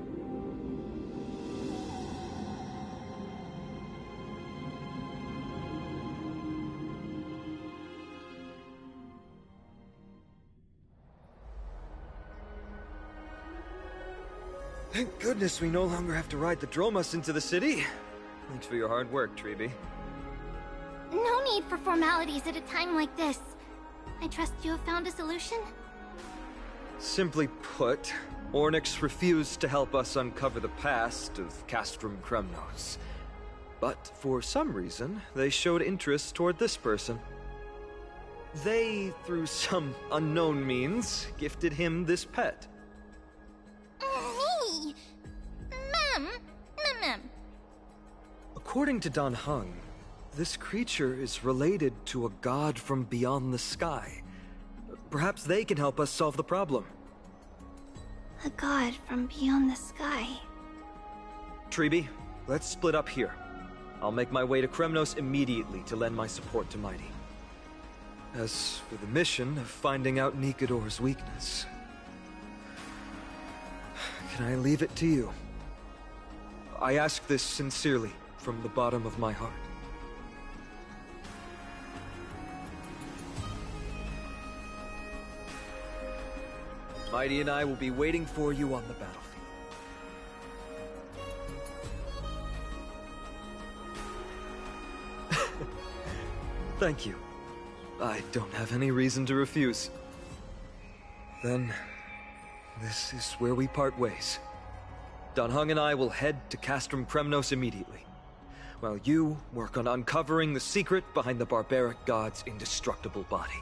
S2: Thank goodness we no longer have to ride the Dromus into the city. Thanks for your hard work, Treeby.
S7: No need for formalities at a time like this. I trust you have found a solution?
S2: Simply put, Ornyx refused to help us uncover the past of Castrum Kremnos. But for some reason, they showed interest toward this person. They, through some unknown means, gifted him this pet.
S7: Me? Mem.
S2: According to Dan Heng, this creature is related to a god from beyond the sky. Perhaps they can help us solve the problem.
S7: A god from beyond the sky.
S2: Treeby, let's split up here. I'll make my way to Kremnos immediately to lend my support to Mighty. As for the mission of finding out Nikador's weakness, can I leave it to you? I ask this sincerely, from the bottom of my heart. Mighty and I will be waiting for you on the battlefield. Thank you. I don't have any reason to refuse. Then, this is where we part ways. Dan Heng and I will head to Castrum Kremnos immediately, while you work on uncovering the secret behind the barbaric god's indestructible body.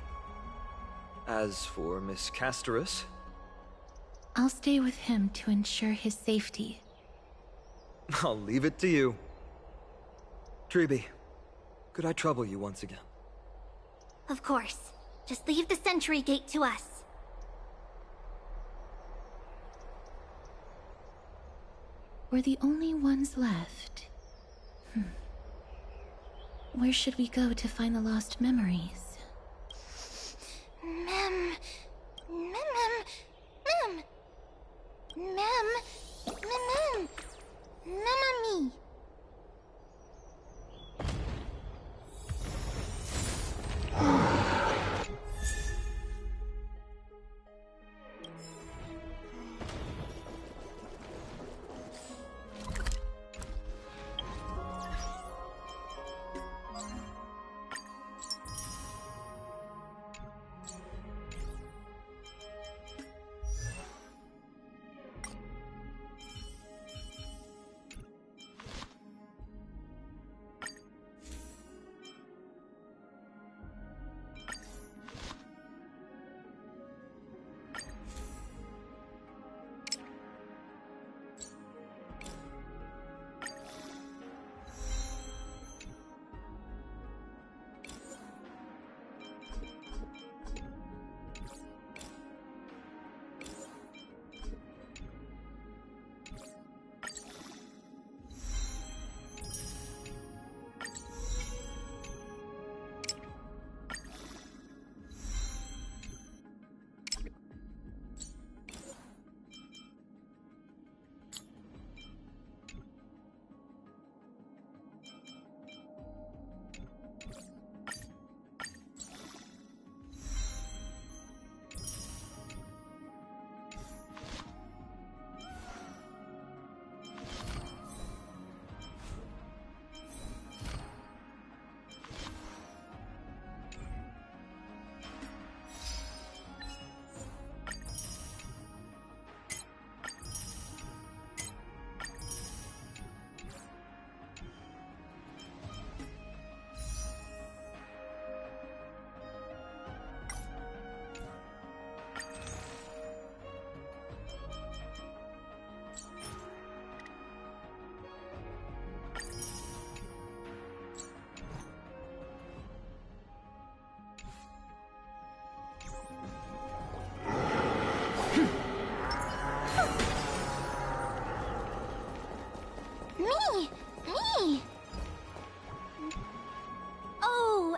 S2: As for Miss Castorus...
S3: I'll stay with him to ensure his safety.
S2: I'll leave it to you. Treeby, could I trouble you once again?
S7: Of course. Just leave the sentry gate to us.
S3: We're the only ones left. Where should we go to find the lost memories?
S7: Mem. Memami.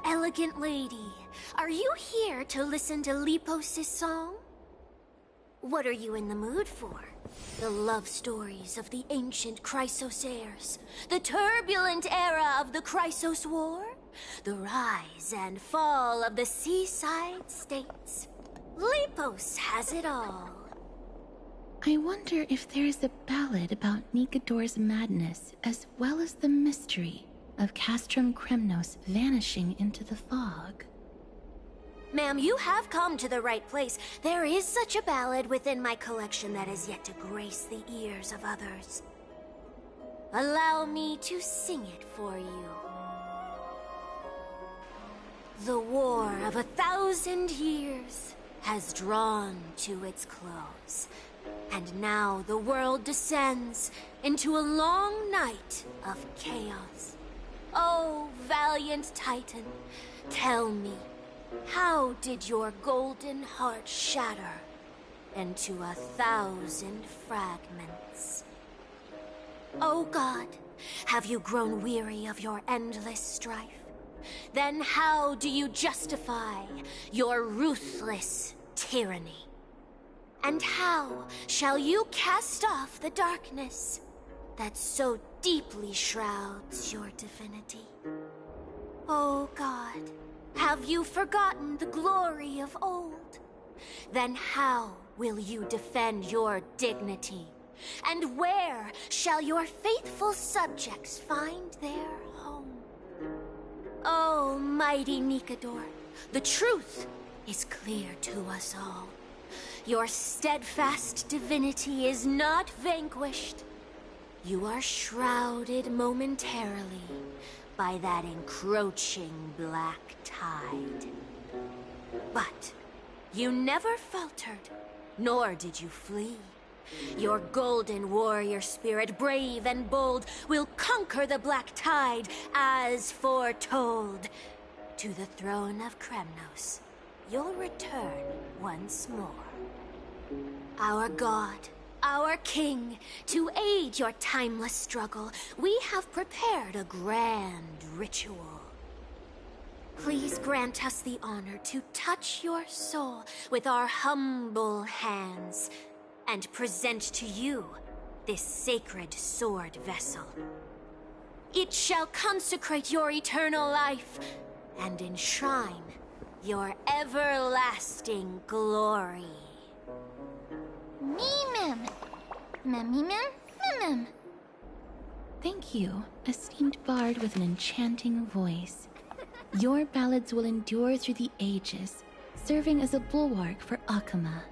S4: elegant lady. Are you here to listen to Lepos' song? What are you in the mood for? The love stories of the ancient Chrysos heirs? The turbulent era of the Chrysos War? The rise and fall of the seaside states? Lepos has it all.
S3: I wonder if there is a ballad about Nikodor's madness, as well as the mystery of Castrum Kremnos vanishing into the fog.
S4: Ma'am, you have come to the right place. There is such a ballad within my collection that is yet to grace the ears of others. Allow me to sing it for you. The war of 1,000 years has drawn to its close. And now the world descends into a long night of chaos. Oh, valiant Titan, tell me, how did your golden heart shatter into 1,000 fragments? Oh God, have you grown weary of your endless strife? Then how do you justify your ruthless tyranny? And how shall you cast off the darkness that so deeply shrouds your divinity? Oh God, have you forgotten the glory of old? Then how will you defend your dignity? And where shall your faithful subjects find their home? Oh, mighty Nikodor, the truth is clear to us all. Your steadfast divinity is not vanquished. You are shrouded momentarily by that encroaching black tide. But you never faltered, nor did you flee. Your golden warrior spirit, brave and bold, will conquer the black tide as foretold. To the throne of Kremnos, you'll return once more. Our God, our King, to aid your timeless struggle, we have prepared a grand ritual. Please grant us the honor to touch your soul with our humble hands and present to you this sacred sword vessel. It shall consecrate your eternal life and enshrine your everlasting glory.
S7: Mimim. Mimim. Mimim.
S3: Thank you, esteemed bard with an enchanting voice. Your ballads will endure through the ages, serving as a bulwark for Akama.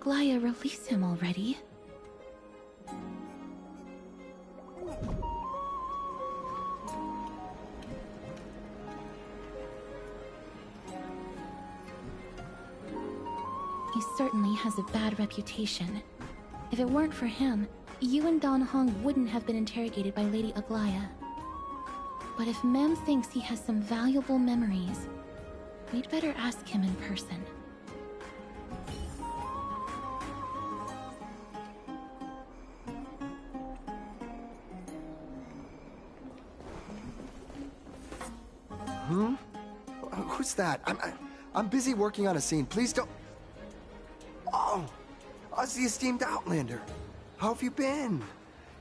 S3: Aglaia release him already? He certainly has a bad reputation. If it weren't for him, you and Don Hong wouldn't have been interrogated by Lady Aglaia. But if Mem thinks he has some valuable memories, we'd better ask him in person.
S14: Who's that? I'm busy working on a scene. Please don't... Oh! Us, the esteemed Outlander. How have you been?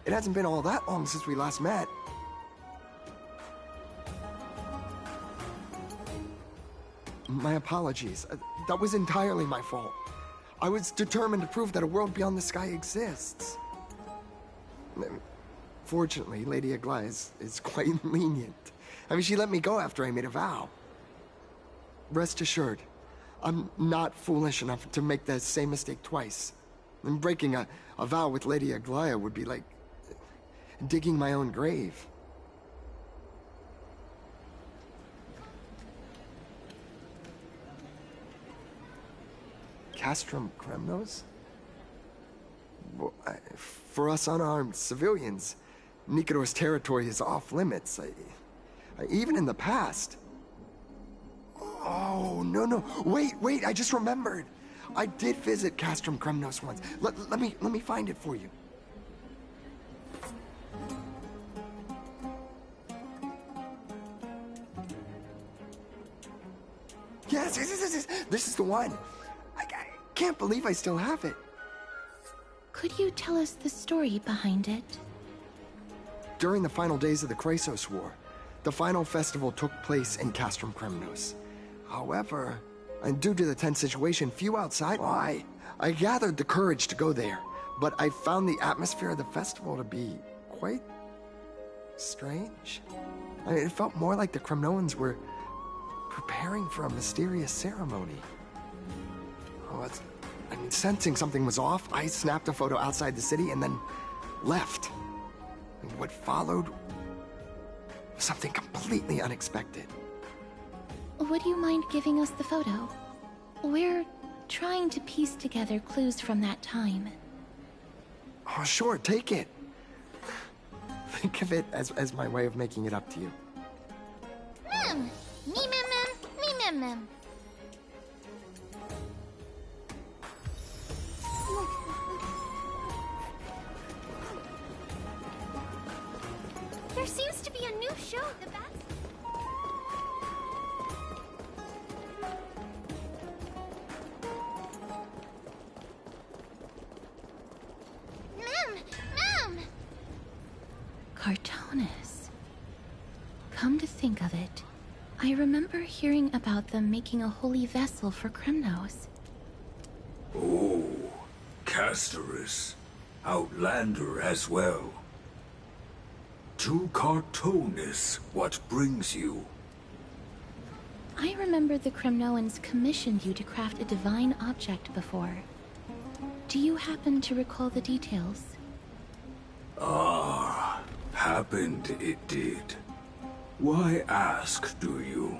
S14: It hasn't been all that long since we last met. My apologies. That was entirely my fault. I was determined to prove that a world beyond the sky exists. Fortunately, Lady Aglaia is quite lenient. I mean, she let me go after I made a vow. Rest assured, I'm not foolish enough to make the same mistake twice. And breaking a vow with Lady Aglaia would be like digging my own grave. Castrum Kremnos? Well, for us unarmed civilians, Nikador's territory is off limits. Even in the past. Oh, no. Wait, I just remembered. I did visit Castrum Kremnos once. Let me find it for you. Yes. This is the one. I can't believe I still have it.
S3: Could you tell us the story behind it?
S14: During the final days of the Chrysos War, the final festival took place in Castrum Kremnos. However, and due to the tense situation, few outside... I gathered the courage to go there, but I found the atmosphere of the festival to be quite strange. It felt more like the Kremnoans were preparing for a mysterious ceremony. Sensing something was off, I snapped a photo outside the city and then left. And what followed was something completely unexpected.
S3: Would you mind giving us the photo? We're trying to piece together clues from that time.
S14: Oh, sure, take it. Think of it as my way of making it up to you.
S7: Mem! Me mem. There seems to be a new show at the back. Mem!
S3: Cartonis. Come to think of it, I remember hearing about them making a holy vessel for Kremnos.
S12: Oh, Casterus. Outlander as well. To Cartonis, what brings you?
S3: I remember the Kremnoans commissioned you to craft a divine object before. Do you happen to recall the details?
S12: Ah, happened it did. Why ask, do you?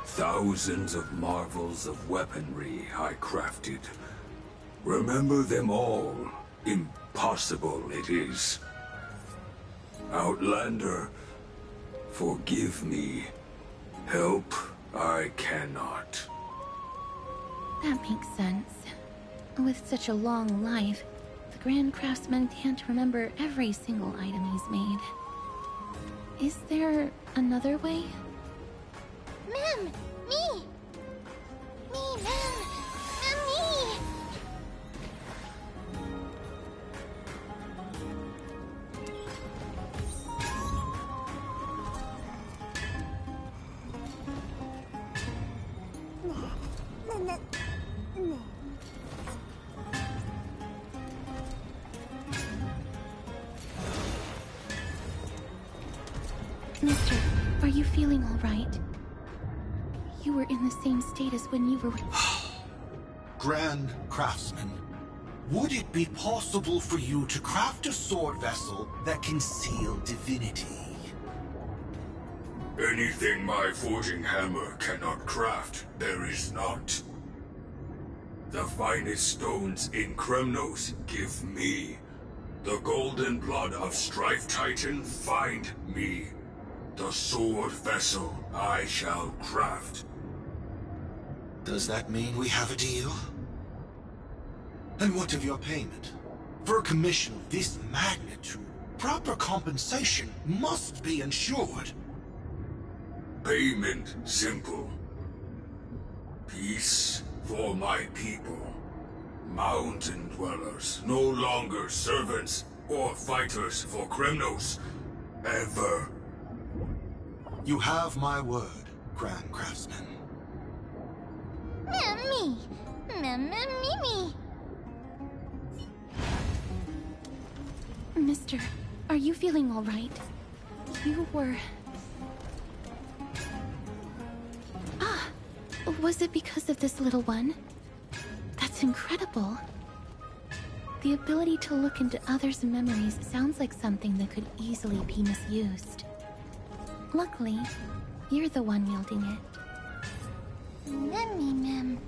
S12: Thousands of marvels of weaponry I crafted. Remember them all. Impossible it is. Outlander, forgive me. Help I cannot.
S3: That makes sense. With such a long life, the Grand Craftsman can't remember every single item he's made. Is there another way?
S7: Mem! Me! Me, Mem! Me!
S3: Mister, are you feeling all right? you were in the same state as when you were...
S15: Grand Craftsman, would it be possible for you to craft a sword vessel that can seal divinity?
S12: Anything my forging hammer cannot craft, there is not. The finest stones in Kremnos give me. The golden blood of Strife Titan find me. The sword vessel I shall craft.
S15: Does that mean we have a deal? And what of your payment? For a commission of this magnitude, proper compensation must be ensured.
S12: Payment simple. Peace for my people. Mountain dwellers, no longer servants or fighters for Kremnos. Ever.
S15: You have my word, Grand Craftsman.
S7: Me.
S3: Mister, are you feeling all right? You were... Ah! Was it because of this little one? That's incredible. The ability to look into others' memories sounds like something that could easily be misused. Luckily, you're the one wielding it.
S7: Mem.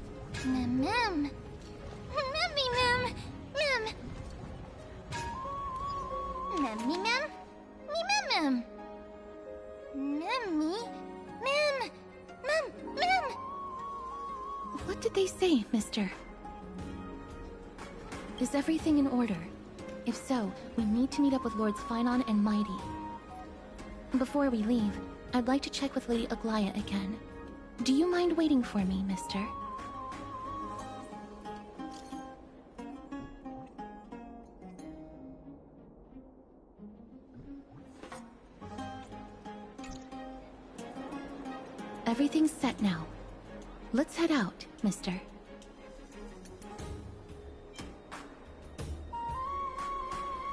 S3: What did they say, mister? Is everything in order? If so, we need to meet up with Lords Phynon and Mighty. Before we leave, I'd like to check with Lady Aglaya again. Do you mind waiting for me, mister? Everything's set now. Let's head out, mister.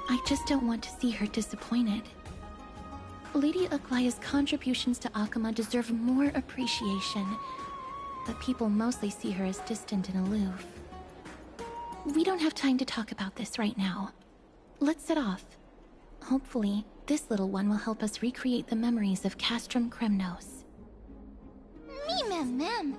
S3: I just don't want to see her disappointed. Lady Aglaya's contributions to Akama deserve more appreciation, but people mostly see her as distant and aloof. We don't have time to talk about this right now. Let's set off. Hopefully, this little one will help us recreate the memories of Castrum Kremnos.
S7: Mem.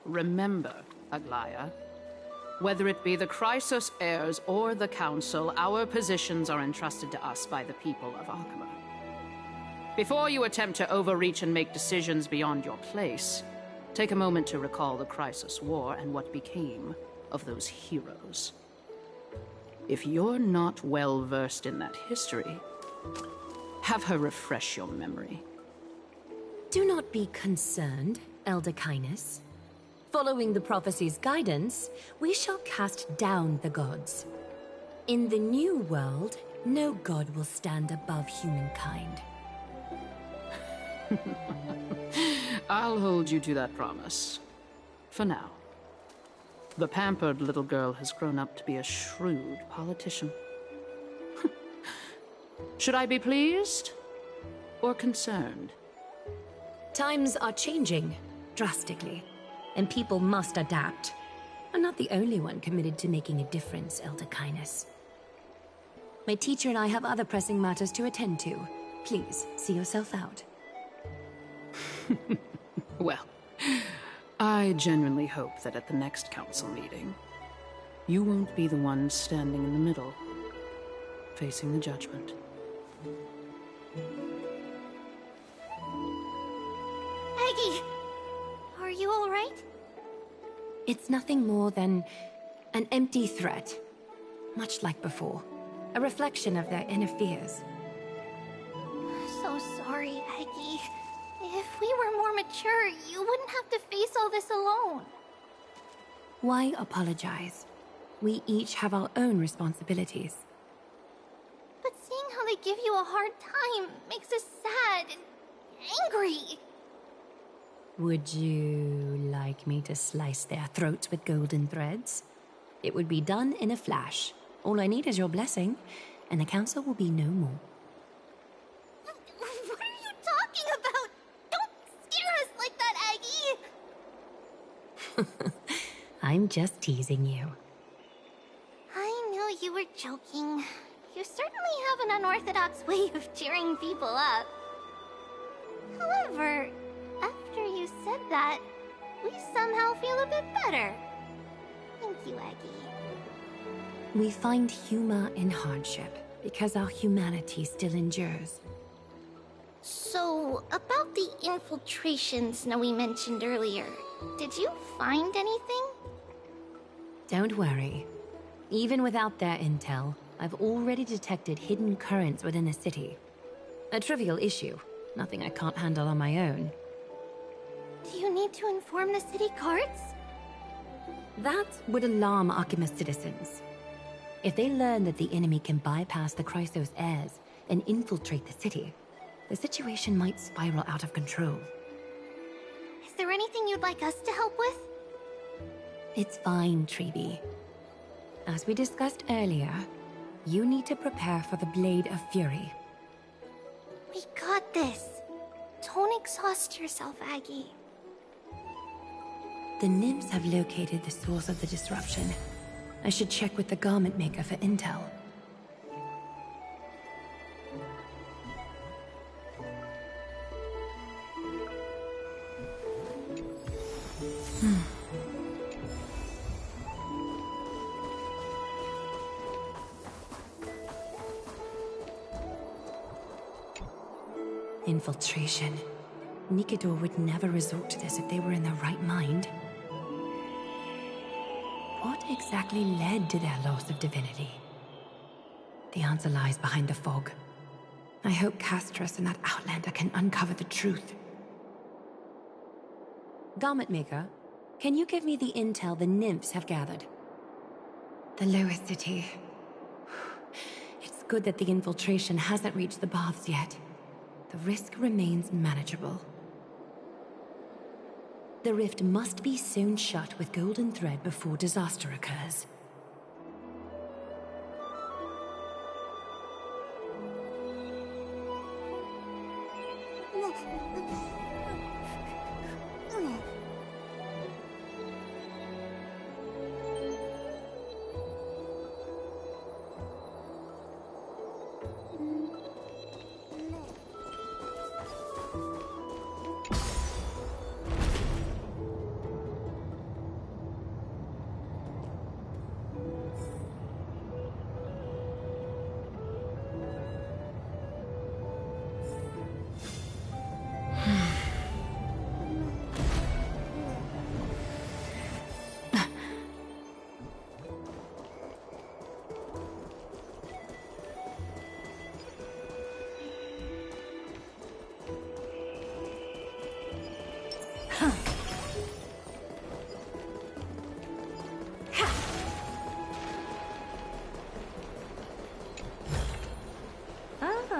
S16: Remember, Aglaya, whether it be the Chrysos heirs or the Council, our positions are entrusted to us by the people of Akama. Before you attempt to overreach and make decisions beyond your place, take a moment to recall the Chrysos War and what became of those heroes. If you're not well versed in that history, have her refresh your memory.
S1: Do not be concerned, Elder Kynus. Following the prophecy's guidance, we shall cast down the gods. In the new world, no god will stand above humankind.
S16: I'll hold you to that promise. For now. The pampered little girl has grown up to be a shrewd politician. Should I be pleased or concerned?
S1: Times are changing drastically, and people must adapt. I'm not the only one committed to making a difference, Elder Kynus. My teacher and I have other pressing matters to attend to. Please, see yourself out.
S16: Well, I genuinely hope that at the next council meeting, you won't be the one standing in the middle, facing the judgment.
S7: Aggie! Are you alright?
S1: It's nothing more than an empty threat. Much like before. A reflection of their inner fears.
S7: So sorry, Aggie. If we were more mature, you wouldn't have to face all this alone.
S1: Why apologize? We each have our own responsibilities.
S7: But seeing how they give you a hard time makes us sad and angry.
S1: Would you like like me to slice their throats with golden threads, it would be done in a flash. All I need is your blessing, and the council will be no more.
S7: What are you talking about? Don't scare us like that, Aggie!
S1: I'm just teasing you.
S7: I knew you were joking. You certainly have an unorthodox way of cheering people up. However, after you said that, we somehow feel a bit better. Thank you, Aggie.
S1: We find humor in hardship because our humanity still endures.
S7: So, about the infiltration Snowy mentioned earlier, did you find anything?
S1: Don't worry. Even without their intel, I've already detected hidden currents within the city. A trivial issue, nothing I can't handle on my own.
S7: Do you need to inform the city guards?
S1: That would alarm Archimedes citizens. If they learn that the enemy can bypass the Chrysos heirs and infiltrate the city, the situation might spiral out of control.
S7: Is there anything you'd like us to help with?
S1: It's fine, Treeby. As we discussed earlier, you need to prepare for the Blade of Fury.
S7: We got this. Don't exhaust yourself, Aggie.
S1: The nymphs have located the source of the disruption. I should check with the garment maker for intel. Infiltration. Nikador would never resort to this if they were in their right mind. What exactly led to their loss of divinity? The answer lies behind the fog. I hope Castras and that Outlander can uncover the truth. Garment Maker, can you give me the intel the nymphs have gathered? The lower city. It's good that the infiltration hasn't reached the baths yet. The risk remains manageable. The rift must be sewn shut with golden thread before disaster occurs.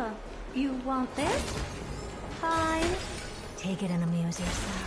S17: Oh, you want this? Fine. Take it and amuse yourself.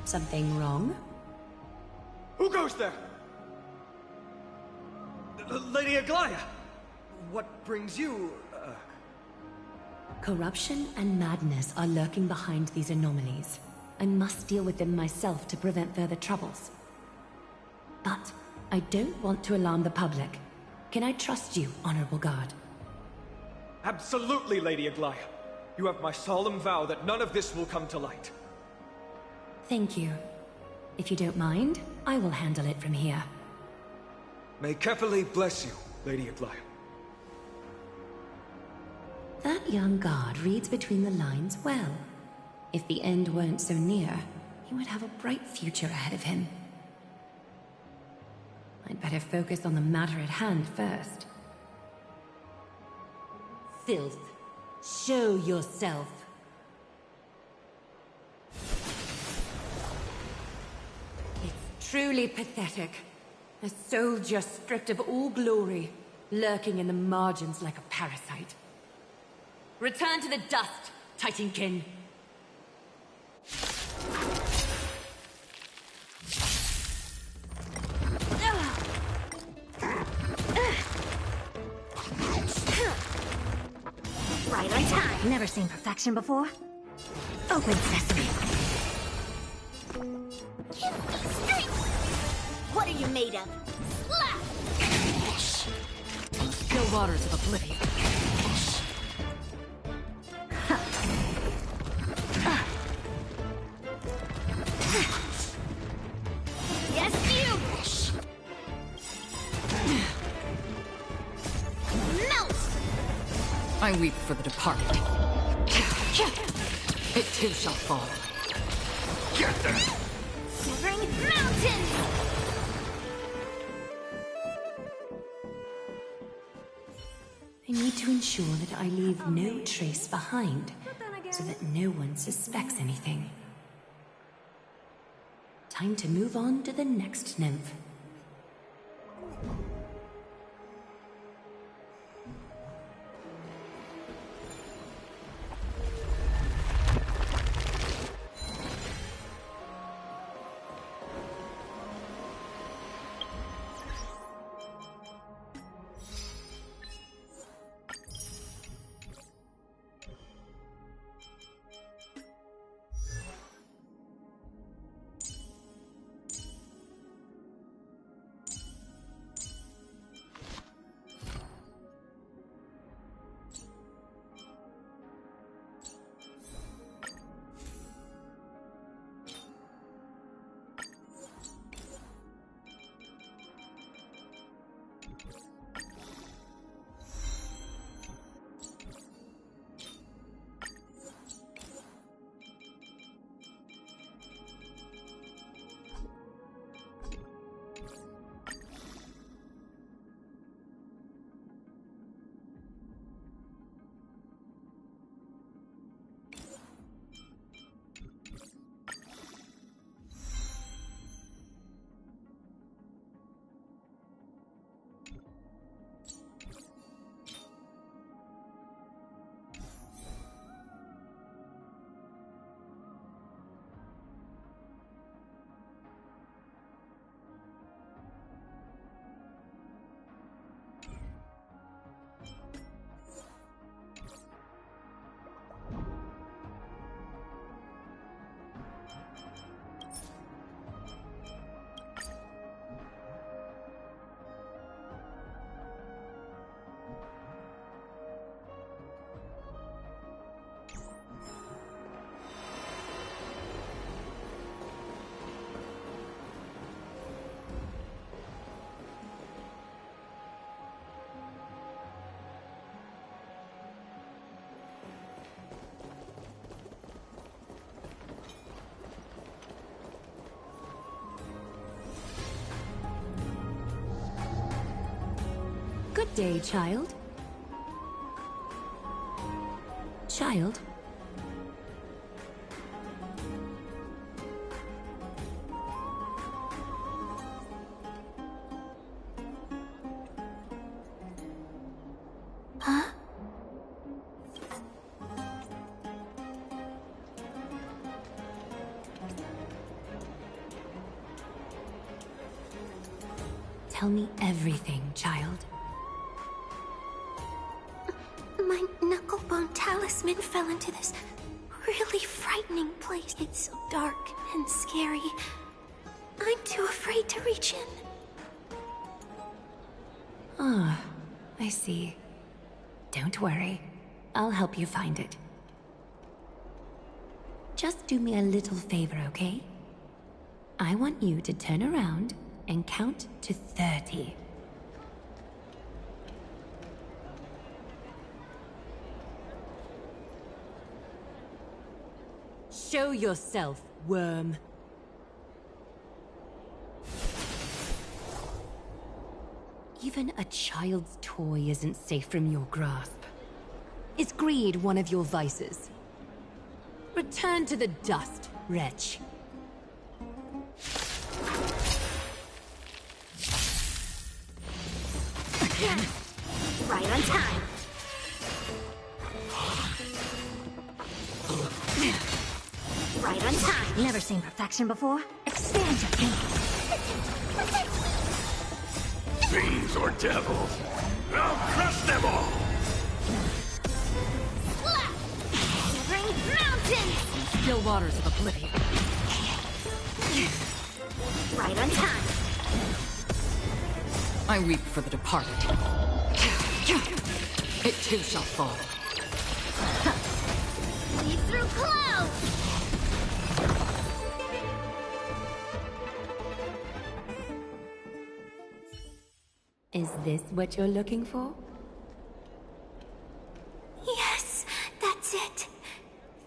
S1: Something wrong?
S8: Who goes there? Lady Aglaya! What brings you,
S1: Corruption and madness are lurking behind these anomalies. I must deal with them myself to prevent further troubles. But I don't want to alarm the public. Can I trust you, Honorable Guard?
S8: Absolutely, Lady Aglaya. You have my solemn vow that none of this will come to light.
S1: Thank you. If you don't mind, I will handle it from here.
S2: May Kefali bless you, Lady Aglaya.
S1: That young guard reads between the lines well. If the end weren't so near, he would have a bright future ahead of him. I'd better focus on the matter at hand first. Filth, show yourself. It's truly pathetic. A soldier stripped of all glory, lurking in the margins like a parasite. Return to the dust, Titankin.
S17: Right on time. Never seen perfection before. Open sesame.
S7: Give me strength!
S4: What are you made of?
S16: Still waters of oblivion.
S7: Yes, you! Melt!
S9: I weep for the departed. It too shall fall.
S12: Get them!
S7: Severing mountains!
S1: I need to ensure that I leave no trace behind, so that no one suspects anything. Time to move on to the next nymph. Good day, child. Child?
S11: Huh?
S1: Tell me everything, child.
S11: My knuckles. Knucklebone talisman fell into this really frightening place. It's so dark and scary. I'm too afraid to reach in.
S1: Ah, I see. Don't worry. I'll help you find it. Just do me a little favor, okay? I want you to turn around and count to 30. Show yourself, worm. Even a child's toy isn't safe from your grasp. Is greed one of your vices? Return to the dust, wretch.
S4: Right on time. Right on time.
S17: Never seen perfection before? Expand your thinking.
S12: Fiends or devils, I'll crush them all!
S7: Bring mountains!
S1: Still waters of oblivion.
S4: Right on time.
S9: I weep for the departed. It too shall fall.
S7: Leave through clouds!
S1: Is this what you're looking for?
S11: Yes, that's it.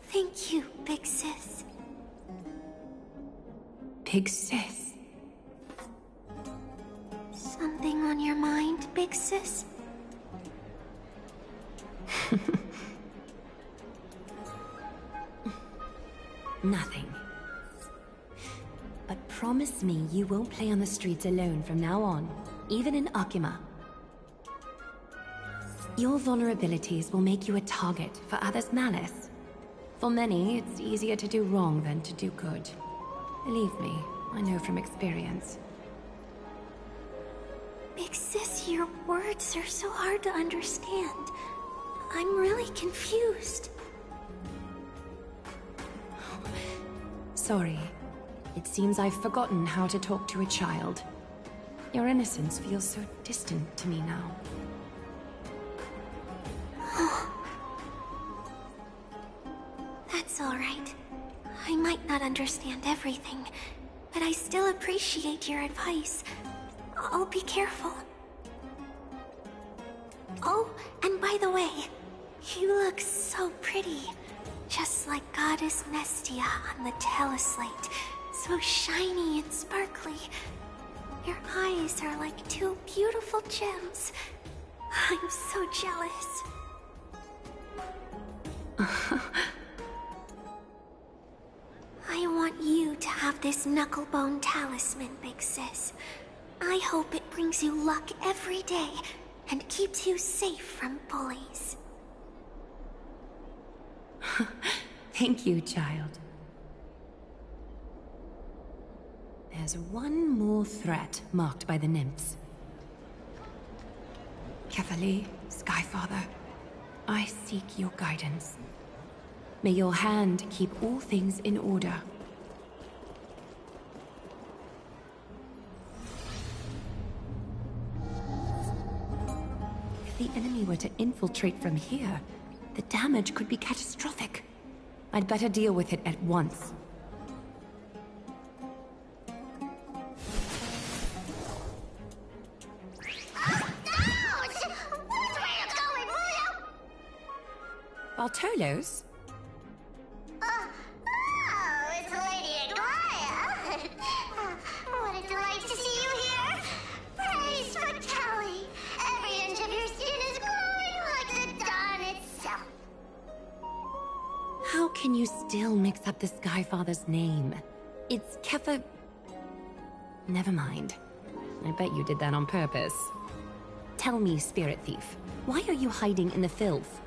S11: Thank you, Big Sis.
S1: Big Sis?
S11: Something on your mind, Big Sis?
S1: Nothing. But promise me you won't play on the streets alone from now on, even in Akima. Your vulnerabilities will make you a target for others' malice. For many, it's easier to do wrong than to do good. Believe me, I know from experience.
S11: Big Sis, your words are so hard to understand. I'm really confused.
S1: Sorry. It seems I've forgotten how to talk to a child. Your innocence feels so distant to me now.
S11: That's all right. I might not understand everything, but I still appreciate your advice. I'll be careful. Oh, and by the way, you look so pretty. Just like Goddess Nestia on the teleslate. So shiny and sparkly. Your eyes are like two beautiful gems. I'm so jealous. I want you to have this Knucklebone talisman, Big Sis. I hope it brings you luck every day and keeps you safe from bullies.
S1: Thank you, child. There's one more threat marked by the nymphs. Kefali, Skyfather, I seek your guidance. May your hand keep all things in order. If the enemy were to infiltrate from here, the damage could be catastrophic. I'd better deal with it at once. Bartolos?
S5: Oh, it's Lady Aglaya. What a delight to see you here. Praise for Kelly. Every inch of your skin is glowing like the dawn itself.
S1: How can you still mix up the Skyfather's name? It's Kefa... Never mind. I bet you did that on purpose. Tell me, Spirit Thief, why are you hiding in the filth?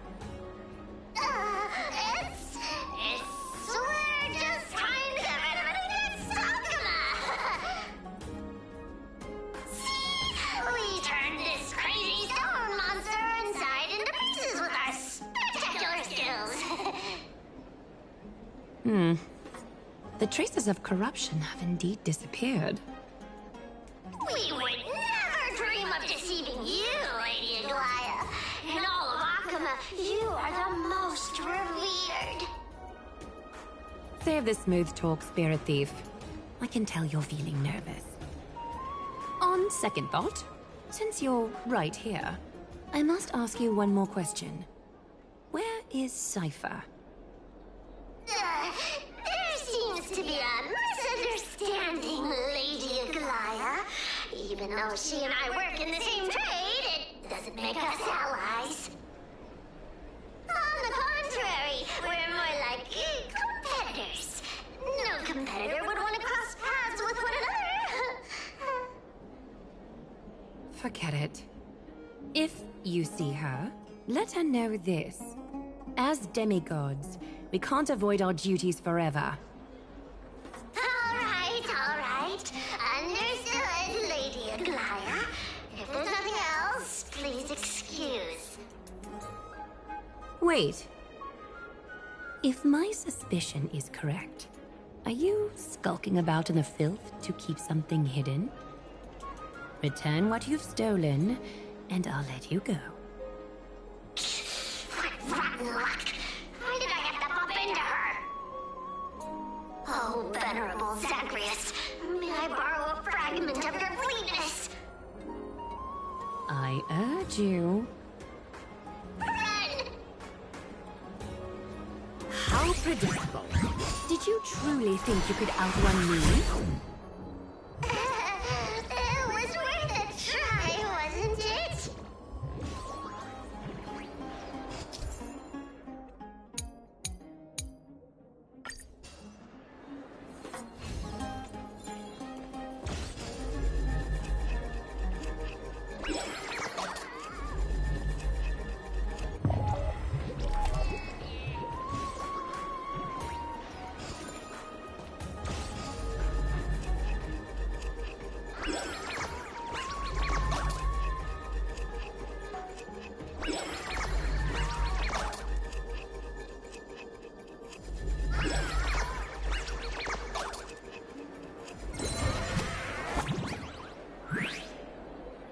S5: We're just trying to get rid of it against Saga. See? We turned this crazy stone monster inside into pieces with our spectacular
S1: The traces of corruption have indeed disappeared.
S5: We would never dream of deceiving you, Lady Aglaya. In all of Akama, you are the most revered.
S1: Save the smooth talk, Spirit Thief. I can tell you're feeling nervous. On second thought, since you're right here, I must ask you one more question. Where is Cypher?
S5: There seems to be a misunderstanding, Lady Aglaya. Even though she and I work in the same trade, it doesn't make us allies. On the contrary, we're more like competitors. No competitor would want to cross paths with one another.
S1: Forget it. If you see her, let her know this. As demigods, we can't avoid our duties forever.
S5: All right. Understood, Lady Aglaya. If there's nothing else, please excuse.
S1: Wait. If my suspicion is correct, are you skulking about in the filth to keep something hidden? Return what you've stolen, and I'll let you go.
S5: What rotten luck! Why did I have to bump into her? Oh, venerable Zagreus, may I borrow a fragment of your fleetness?
S1: I urge you.
S5: Run!
S1: How predictable. Did you truly think you could outrun me?
S5: It was worth a try, wasn't it?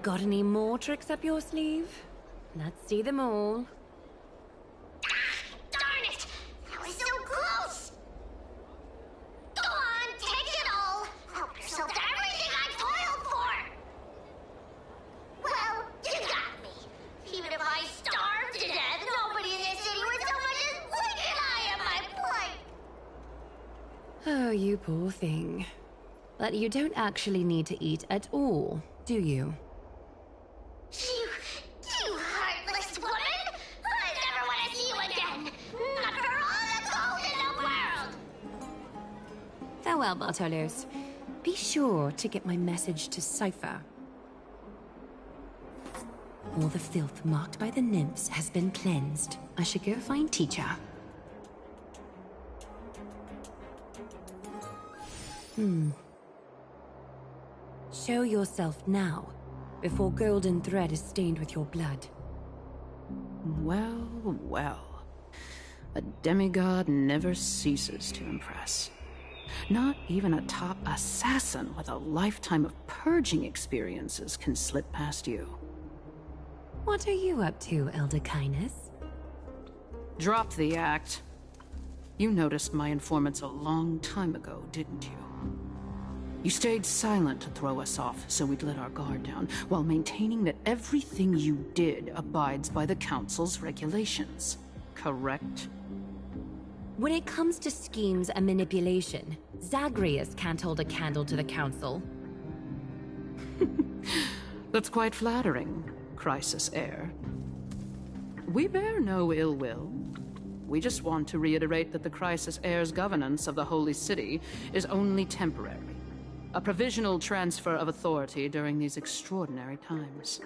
S1: Got any more tricks up your sleeve? Let's see them all.
S5: Darn it! That was so close! Go on, take it all! Help yourself to everything I toiled for! Well, you got me. Even if I starved to death, nobody in this city would so much as blink an eye at my plight!
S1: Oh, you poor thing. But you don't actually need to eat at all, do you?
S5: You heartless woman! I never want to see you again! Not for all the gold in the world!
S1: Farewell, Bartolos. Be sure to get my message to Cypher. All the filth marked by the nymphs has been cleansed. I should go find Teacher. Show yourself now, before golden thread is stained with your blood.
S16: Well, well. A demigod never ceases to impress. Not even a top assassin with a lifetime of purging experiences can slip past you.
S1: What are you up to, Elder Kindness?
S16: Drop the act. You noticed my informants a long time ago, didn't you? You stayed silent to throw us off so we'd let our guard down, while maintaining that everything you did abides by the Council's regulations. Correct?
S1: When it comes to schemes and manipulation, Zagreus can't hold a candle to the Council.
S16: That's quite flattering, Crisis Heir. We bear no ill will. We just want to reiterate that the Crisis Heir's governance of the Holy City is only temporary. A provisional transfer of authority during these extraordinary times.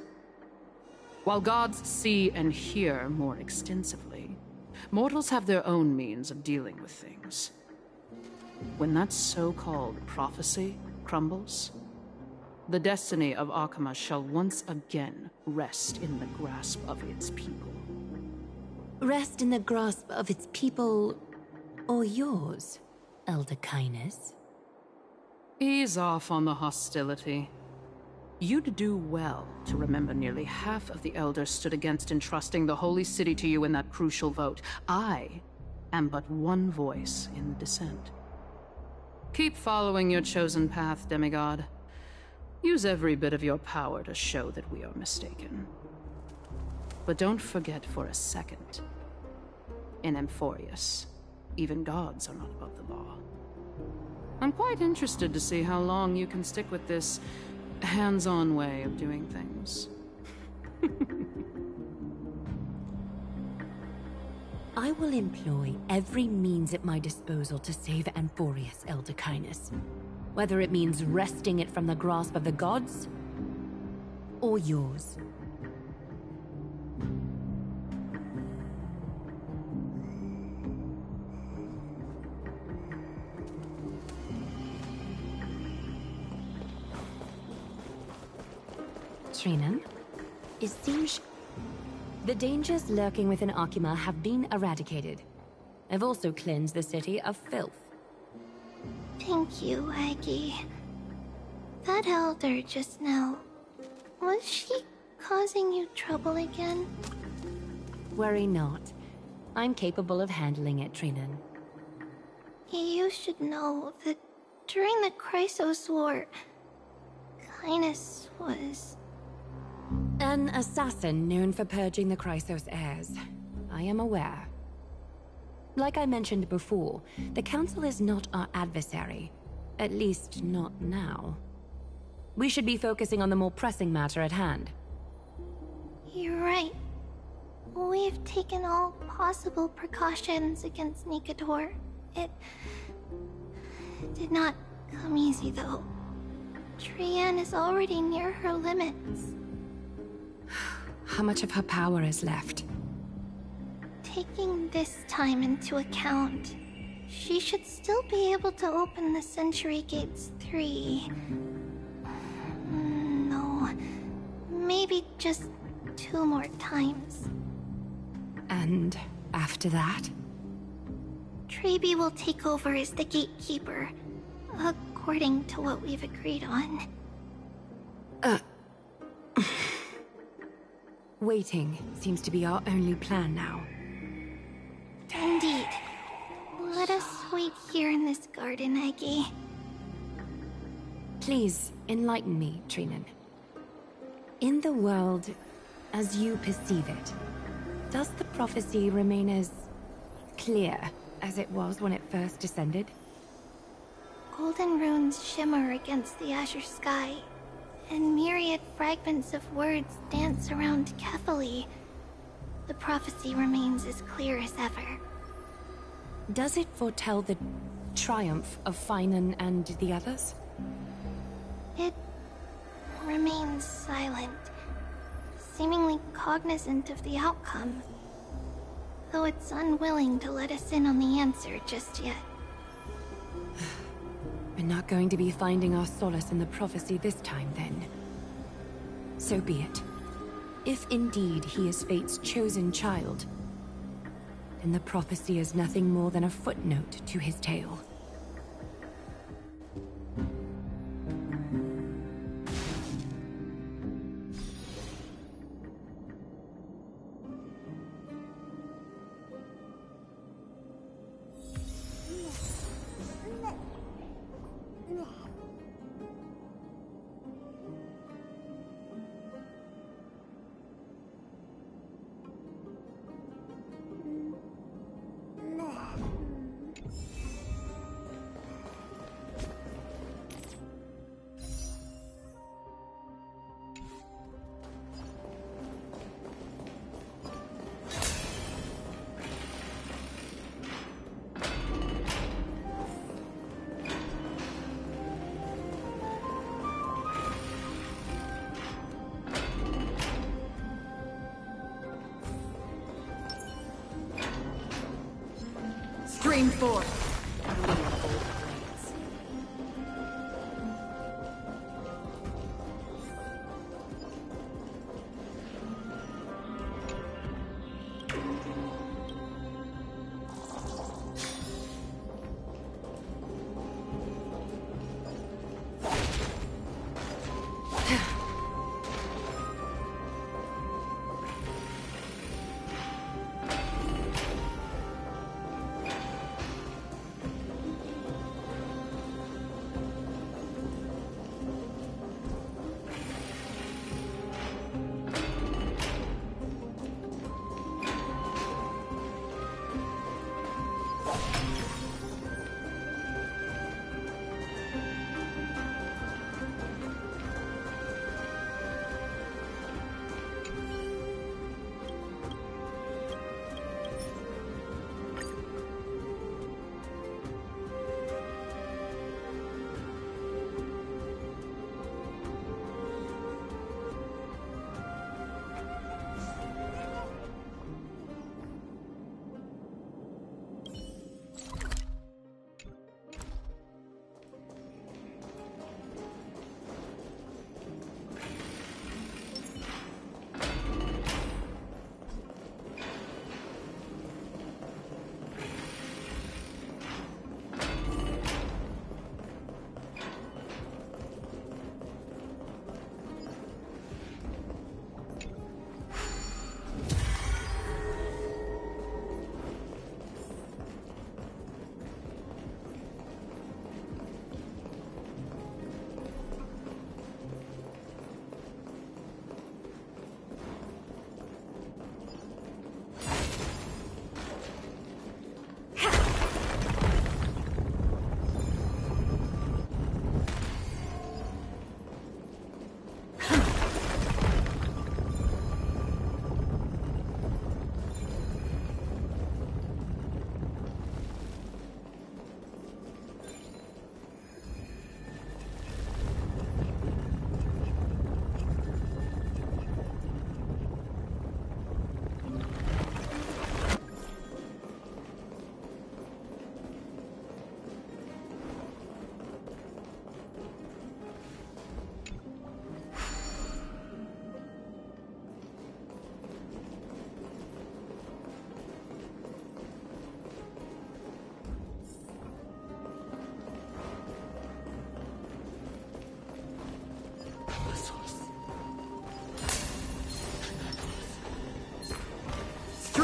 S16: While gods see and hear more extensively, mortals have their own means of dealing with things. When that so-called prophecy crumbles, the destiny of Akama shall once again rest in the grasp of its people.
S1: Rest in the grasp of its people... Or yours, Elder Kindness?
S16: Ease off on the hostility. You'd do well to remember nearly half of the Elders stood against entrusting the Holy City to you in that crucial vote. I am but one voice in the dissent. Keep following your chosen path, demigod. Use every bit of your power to show that we are mistaken. But don't forget for a second, in Amphoreus, even gods are not above the law. I'm quite interested to see how long you can stick with this hands-on way of doing things.
S1: I will employ every means at my disposal to save Amphoreus, Elder Kindness. Whether it means wresting it from the grasp of the gods, or yours. Trinan, it seems the dangers lurking within Akima have been eradicated. I've also cleansed the city of filth.
S7: Thank you, Aggie. That elder just now, was she causing you trouble again?
S1: Worry not. I'm capable of handling it, Trinan.
S7: You should know that during the Chrysos War, Kindness was...
S1: an assassin known for purging the Chrysos heirs. I am aware. Like I mentioned before, the Council is not our adversary. At least, not now. We should be focusing on the more pressing matter at hand.
S7: You're right. We've taken all possible precautions against Nikador. It did not come easy, though. Trian is already near her limits.
S1: How much of her power is left?
S7: Taking this time into account, she should still be able to open the Century Gates 3. No, maybe just 2 more times.
S1: And after that?
S7: Trebi will take over as the gatekeeper, according to what we've agreed on.
S1: Waiting seems to be our only plan now.
S7: Indeed. Let us wait here in this garden, Aggie.
S1: Please, enlighten me, Trinan. In the world, as you perceive it, does the prophecy remain as clear as it was when it first descended?
S7: Golden runes shimmer against the azure sky, and myriad fragments of words dance around Kefali. The prophecy remains as clear as ever.
S1: Does it foretell the triumph of Finan and the others?
S7: It remains silent, seemingly cognizant of the outcome, though it's unwilling to let us in on the answer just yet.
S1: We're not going to be finding our solace in the prophecy this time, then. So be it. If indeed he is Fate's chosen child, then the prophecy is nothing more than a footnote to his tale.
S9: Stream 4.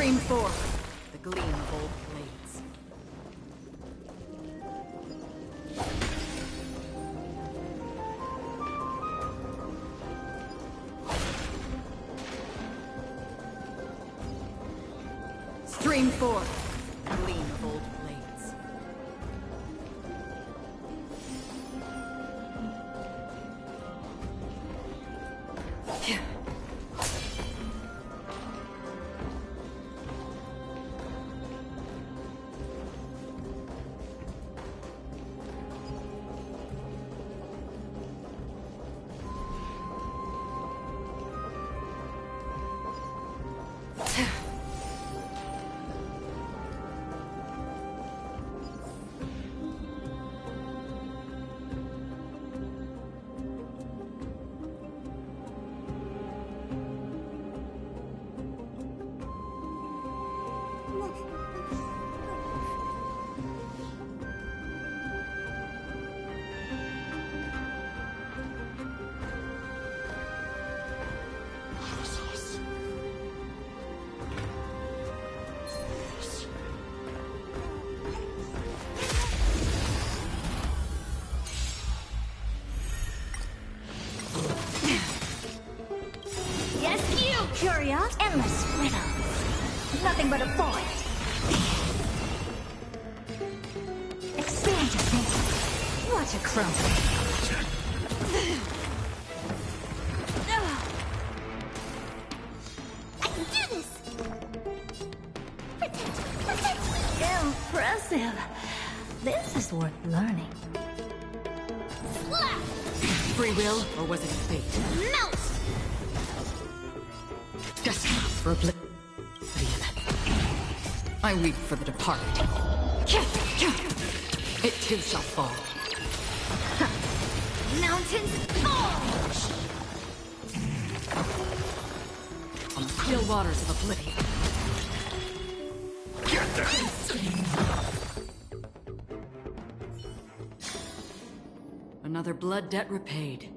S9: Stream 4. The gleam of old blades. Stream 4. The gleam of old blades.
S17: Curious, endless riddles. Nothing but a void. Expand your thinking. Watch it crumble.
S5: I can do this!
S17: Impressive. This is worth learning.
S5: Slap!
S9: Free will, or was it fate?
S5: Melt!
S9: Destined for oblivion. I weep for the departed. It too shall fall.
S5: Mountains fall!
S9: On the still waters of oblivion. Get there! Another blood debt repaid.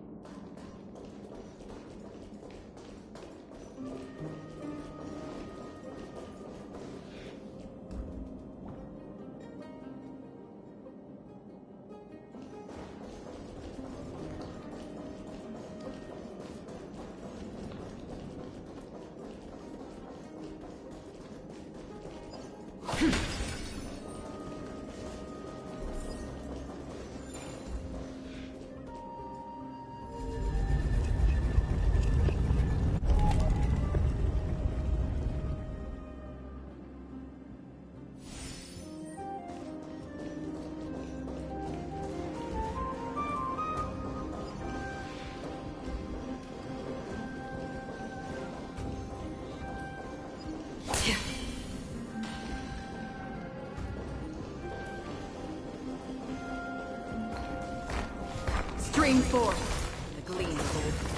S9: Stream 4. The gleam of old blades.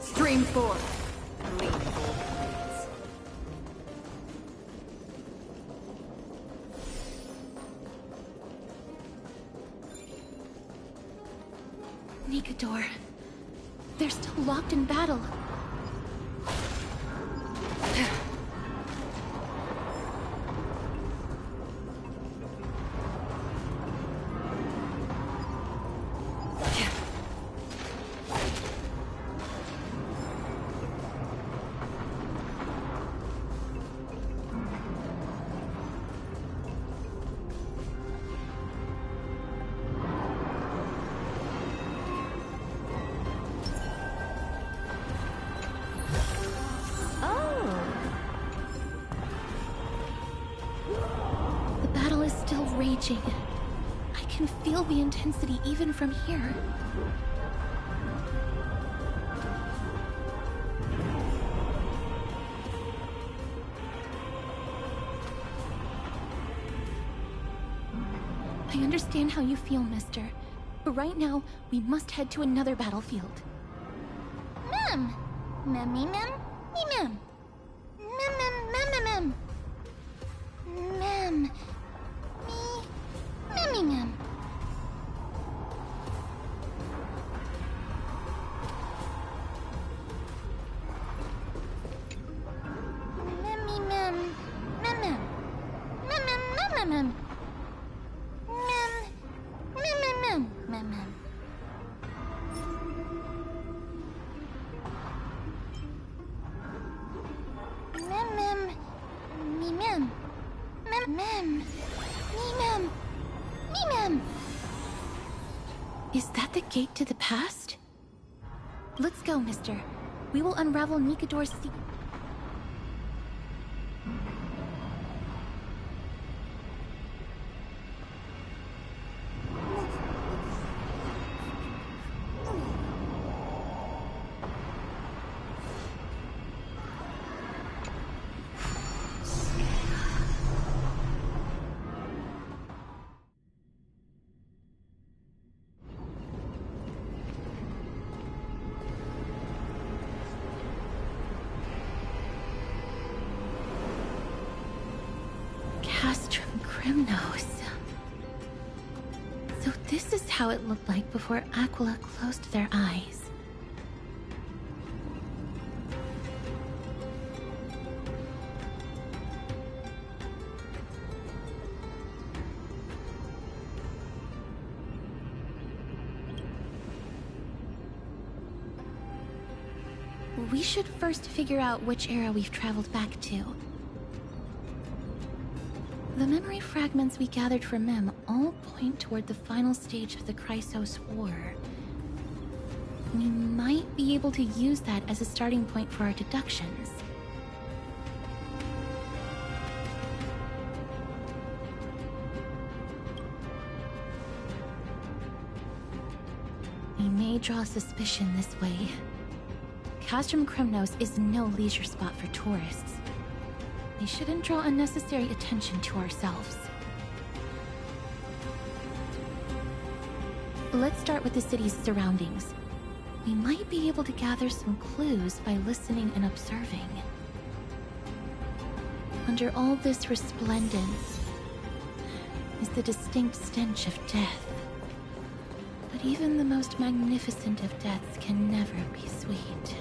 S9: Stream 4. Gleam of old blades.
S3: Nikador. They're still locked in battle. raging. I can feel the intensity even from here. I understand how you feel, mister. But right now, we must head to another battlefield.
S7: Mem! Mem, me, mem, me, mem. Mem, mem, mem, mem, mem. Mem. Me. Mem, me, mem. Mem, me, mem. Mem, mem. Mem, mem, mem, mem, mem. Mem, mem, mem. Mem, mem, me, mem. Mem, mem, me, mem. Me, mem.
S3: Is that the gate to the past? Let's go, mister. We will unravel Nikador's secret. So this is how it looked like before Aquila closed their eyes. We should first figure out which era we've traveled back to. The memory fragments we gathered from Mem all point toward the final stage of the Chrysos War. We might be able to use that as a starting point for our deductions. We may draw suspicion this way. Castrum Kremnos is no leisure spot for tourists. We shouldn't draw unnecessary attention to ourselves. Let's start with the city's surroundings. We might be able to gather some clues by listening and observing. Under all this resplendence is the distinct stench of death. But even the most magnificent of deaths can never be sweet.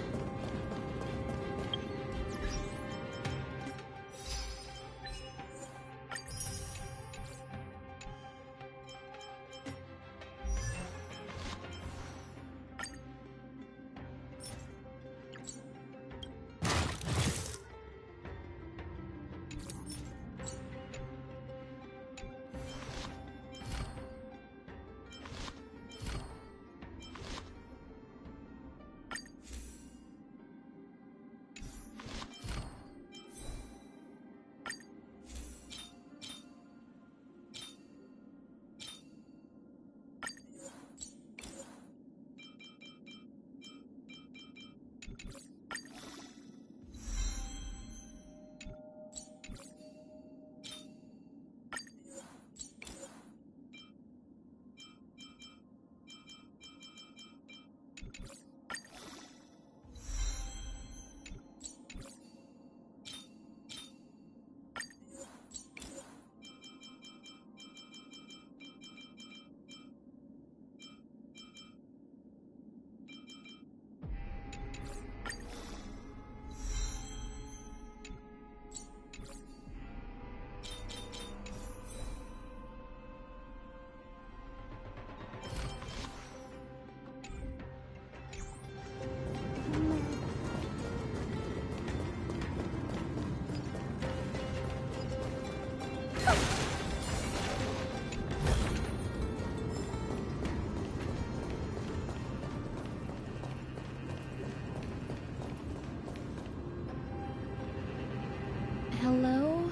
S3: Hello?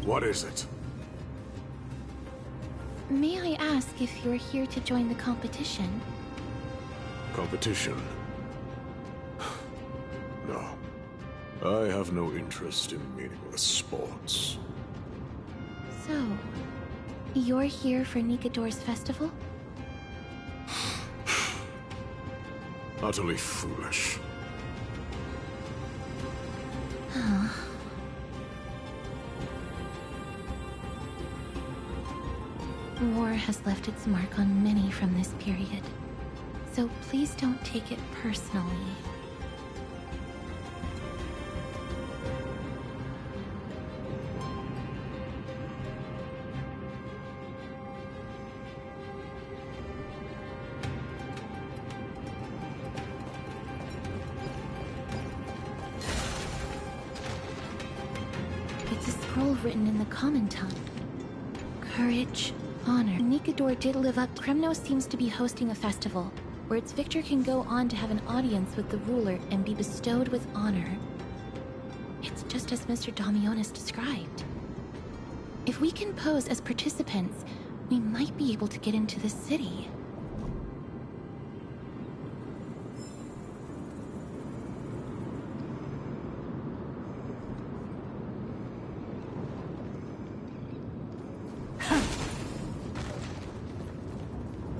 S12: What is it?
S3: May I ask if you're here to join the competition?
S12: Competition? No. I have no interest in meaningless sports.
S3: So, you're here for Nikador's festival?
S12: Utterly foolish.
S3: Huh. War has left its mark on many from this period, so please don't take it personally. It's a scroll written in the common tongue. Courage. Honor. Nikador did live up. Kremnos seems to be hosting a festival, where its victor can go on to have an audience with the ruler and be bestowed with honor. It's just as Mr. Damionis described. If we can pose as participants, we might be able to get into the city.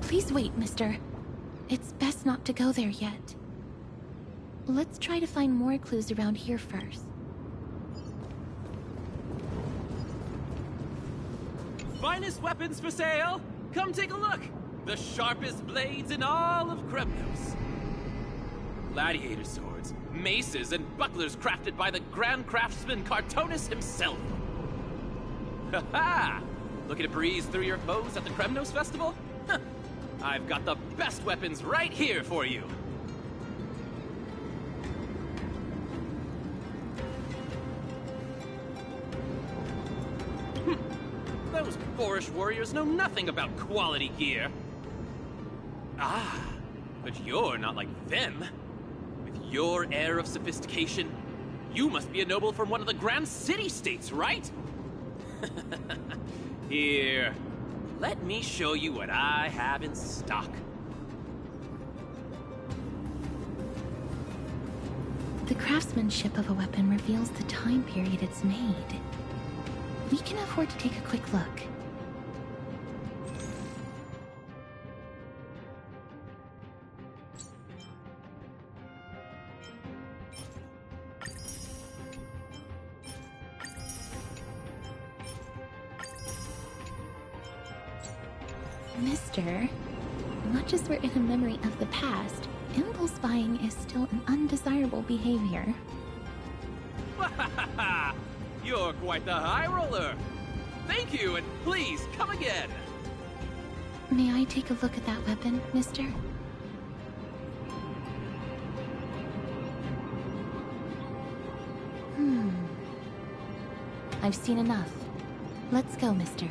S3: Please wait, mister. It's best not to go there yet. Let's try to find more clues around here first.
S18: Finest weapons for sale! Come take a look! The sharpest blades in all of Kremnos. Gladiator swords, maces, and bucklers crafted by the grand craftsman Cartonis himself. Ha-ha! Looking to breeze through your foes at the Kremnos Festival? Huh. I've got the best weapons right here for you. Those boorish warriors know nothing about quality gear. Ah, but you're not like them. With your air of sophistication, you must be a noble from one of the grand city-states, right? Here, let me show you what I have in stock.
S3: The craftsmanship of a weapon reveals the time period it's made. We can afford to take a quick look. Mister, much as we're in a memory of the past, impulse buying is still an undesirable behavior.
S18: You're quite the high roller. Thank you, and please, come again.
S3: May I take a look at that weapon, mister? I've seen enough. Let's go, mister.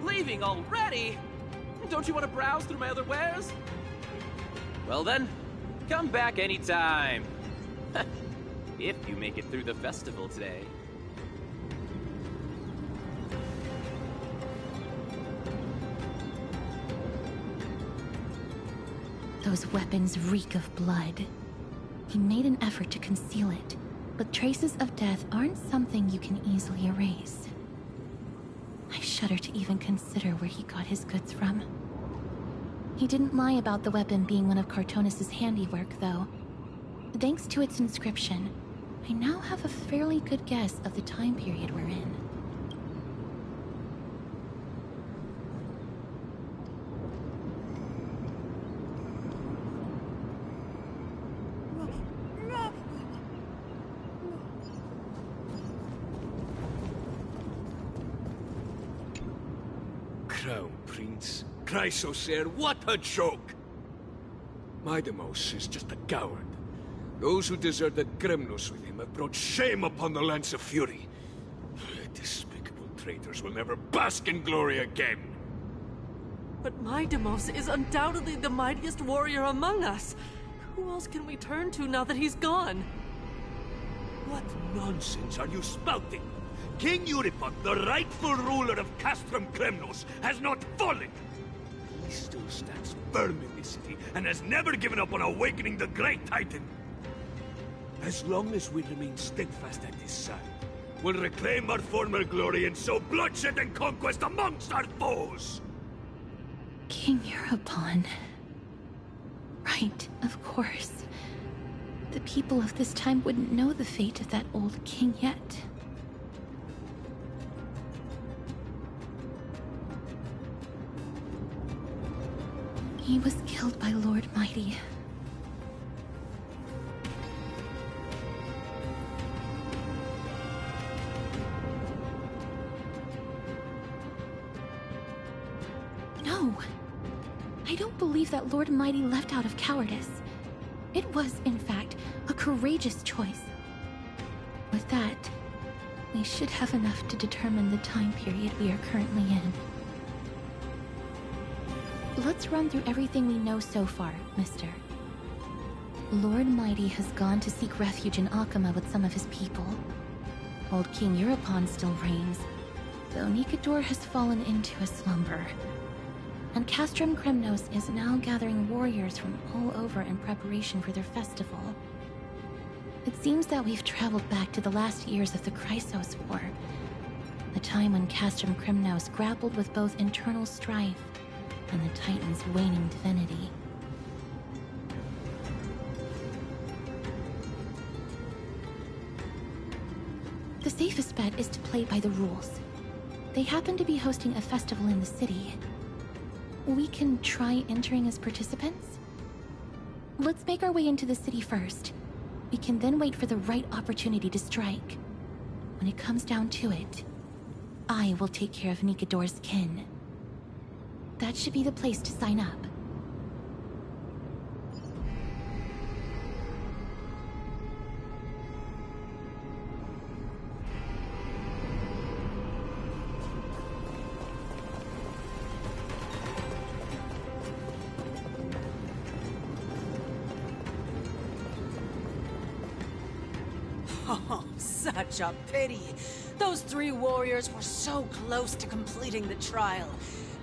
S18: Leaving already? Don't you want to browse through my other wares? Well then, come back anytime. If you make it through the festival today.
S3: Those weapons reek of blood. He made an effort to conceal it, but traces of death aren't something you can easily erase. I shudder to even consider where he got his goods from. He didn't lie about the weapon being one of Cartonis' handiwork, though. Thanks to its inscription, I now have a fairly good guess of the time period we're in.
S12: Crown Prince, Chrysosaur, what a joke! Midemos is just a coward. Those who deserted Kremnos with him have brought shame upon the Lance of Fury. Despicable traitors will never bask in glory again.
S19: But Midemos is undoubtedly the mightiest warrior among us. Who else can we turn to now that he's gone?
S12: What nonsense are you spouting? King Euripon, the rightful ruler of Castrum Kremnos, has not fallen. He still stands firm in this city and has never given up on awakening the Great Titan. As long as we remain steadfast at his side, we'll reclaim our former glory and sow bloodshed and conquest amongst our foes!
S3: King Euripon. Right, of course. The people of this time wouldn't know the fate of that old king yet. He was killed by Lord Mighty. No. I don't believe that Lord Mighty left out of cowardice. It was, in fact, a courageous choice. With that, we should have enough to determine the time period we are currently in. Let's run through everything we know so far, mister. Lord Mighty has gone to seek refuge in Akama with some of his people. Old King Euripon still reigns, though Nicator has fallen into a slumber. And Castrum Kremnos is now gathering warriors from all over in preparation for their festival. It seems that we've traveled back to the last years of the Chrysos War, the time when Castrum Kremnos grappled with both internal strife and the Titan's waning divinity. The safest bet is to play by the rules. They happen to be hosting a festival in the city. We can try entering as participants? Let's make our way into the city first. We can then wait for the right opportunity to strike. When it comes down to it, I will take care of Nicator's kin. That should be the place to sign up.
S20: Oh, such a pity. Those three warriors were so close to completing the trial,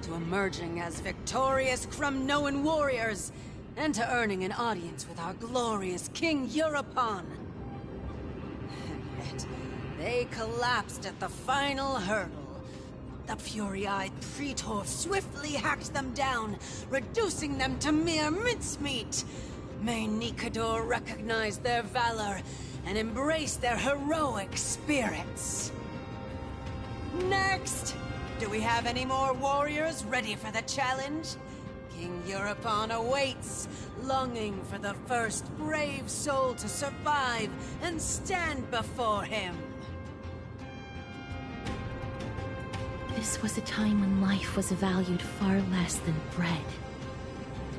S20: to emerging as victorious Kremnoan warriors, and to earning an audience with our glorious King Euripon. And yet, they collapsed at the final hurdle. The fury-eyed Praetor swiftly hacked them down, reducing them to mere mincemeat. May Nicator recognize their valor and embrace their heroic spirits. Next! Do we have any more warriors ready for the challenge? King Euripon awaits, longing for the first brave soul to survive and stand before him.
S3: This was a time when life was valued far less than bread.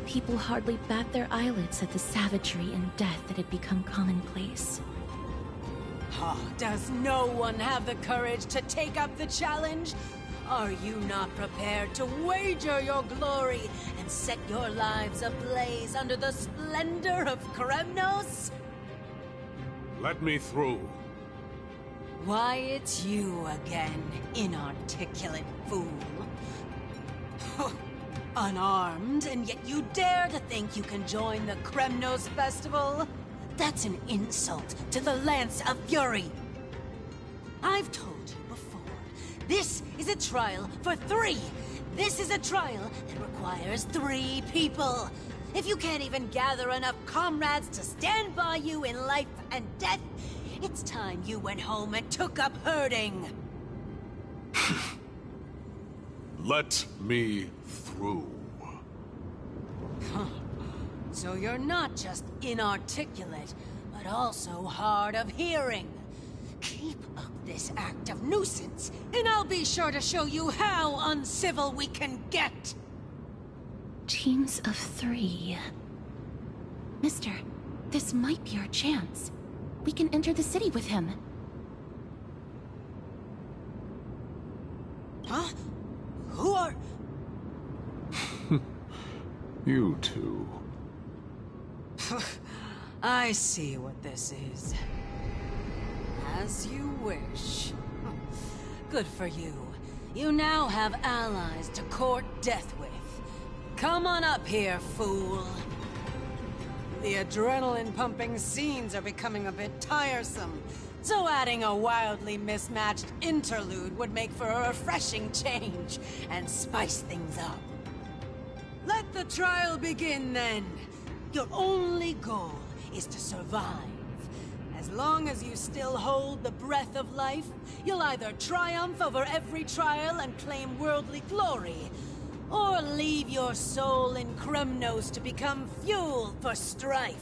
S3: People hardly bat their eyelids at the savagery and death that had become commonplace.
S20: Oh, does no one have the courage to take up the challenge? Are you not prepared to wager your glory and set your lives ablaze under the splendor of Kremnos?
S12: Let me through.
S20: Why, it's you again, inarticulate fool. Unarmed, and yet you dare to think you can join the Kremnos festival? That's an insult to the Lance of Fury. I've told you before, this is a trial for 3. This is a trial that requires 3 people. If you can't even gather enough comrades to stand by you in life and death, it's time you went home and took up herding.
S12: Let me through.
S20: Huh. So you're not just inarticulate, but also hard of hearing. Keep up this act of nuisance, and I'll be sure to show you how uncivil we can get.
S3: Teams of 3. Mister, this might be our chance. We can enter the city with him.
S20: Huh? Who are...
S12: You two.
S20: I see what this is. As you wish. Good for you. You now have allies to court death with. Come on up here, fool. The adrenaline-pumping scenes are becoming a bit tiresome, so adding a wildly mismatched interlude would make for a refreshing change and spice things up. Let the trial begin, then. Your only goal is to survive. As long as you still hold the breath of life, you'll either triumph over every trial and claim worldly glory, or leave your soul in Kremnos to become fuel for strife.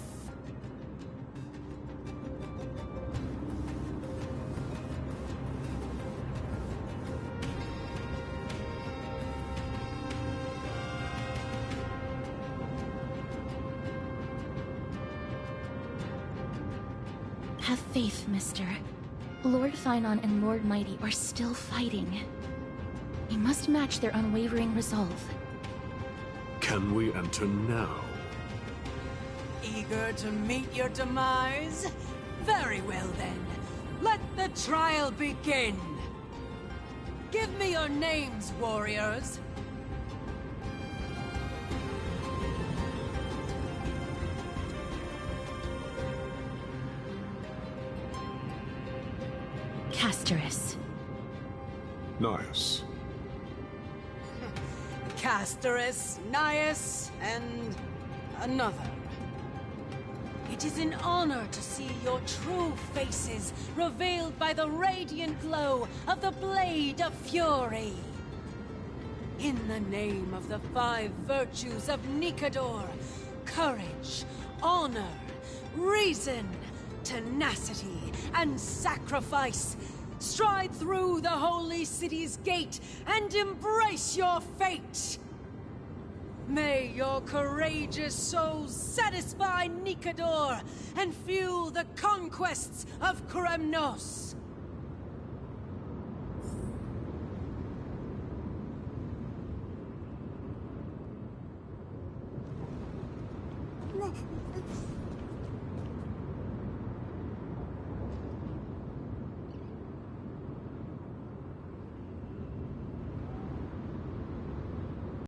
S3: Have faith, mister. Lord Thainon and Lord Mighty are still fighting. We must match their unwavering resolve.
S21: Can we enter now?
S20: Eager to meet your demise? Very well then. Let the trial begin. Give me your names, warriors.
S3: Casterus.
S21: Nice.
S20: Casterus, Nias, and another. It is an honor to see your true faces revealed by the radiant glow of the Blade of Fury. In the name of the 5 virtues of Nikador, courage, honor, reason, tenacity, and sacrifice, stride through the holy city's gate and embrace your fate! May your courageous souls satisfy Nikador and fuel the conquests of Kremnos!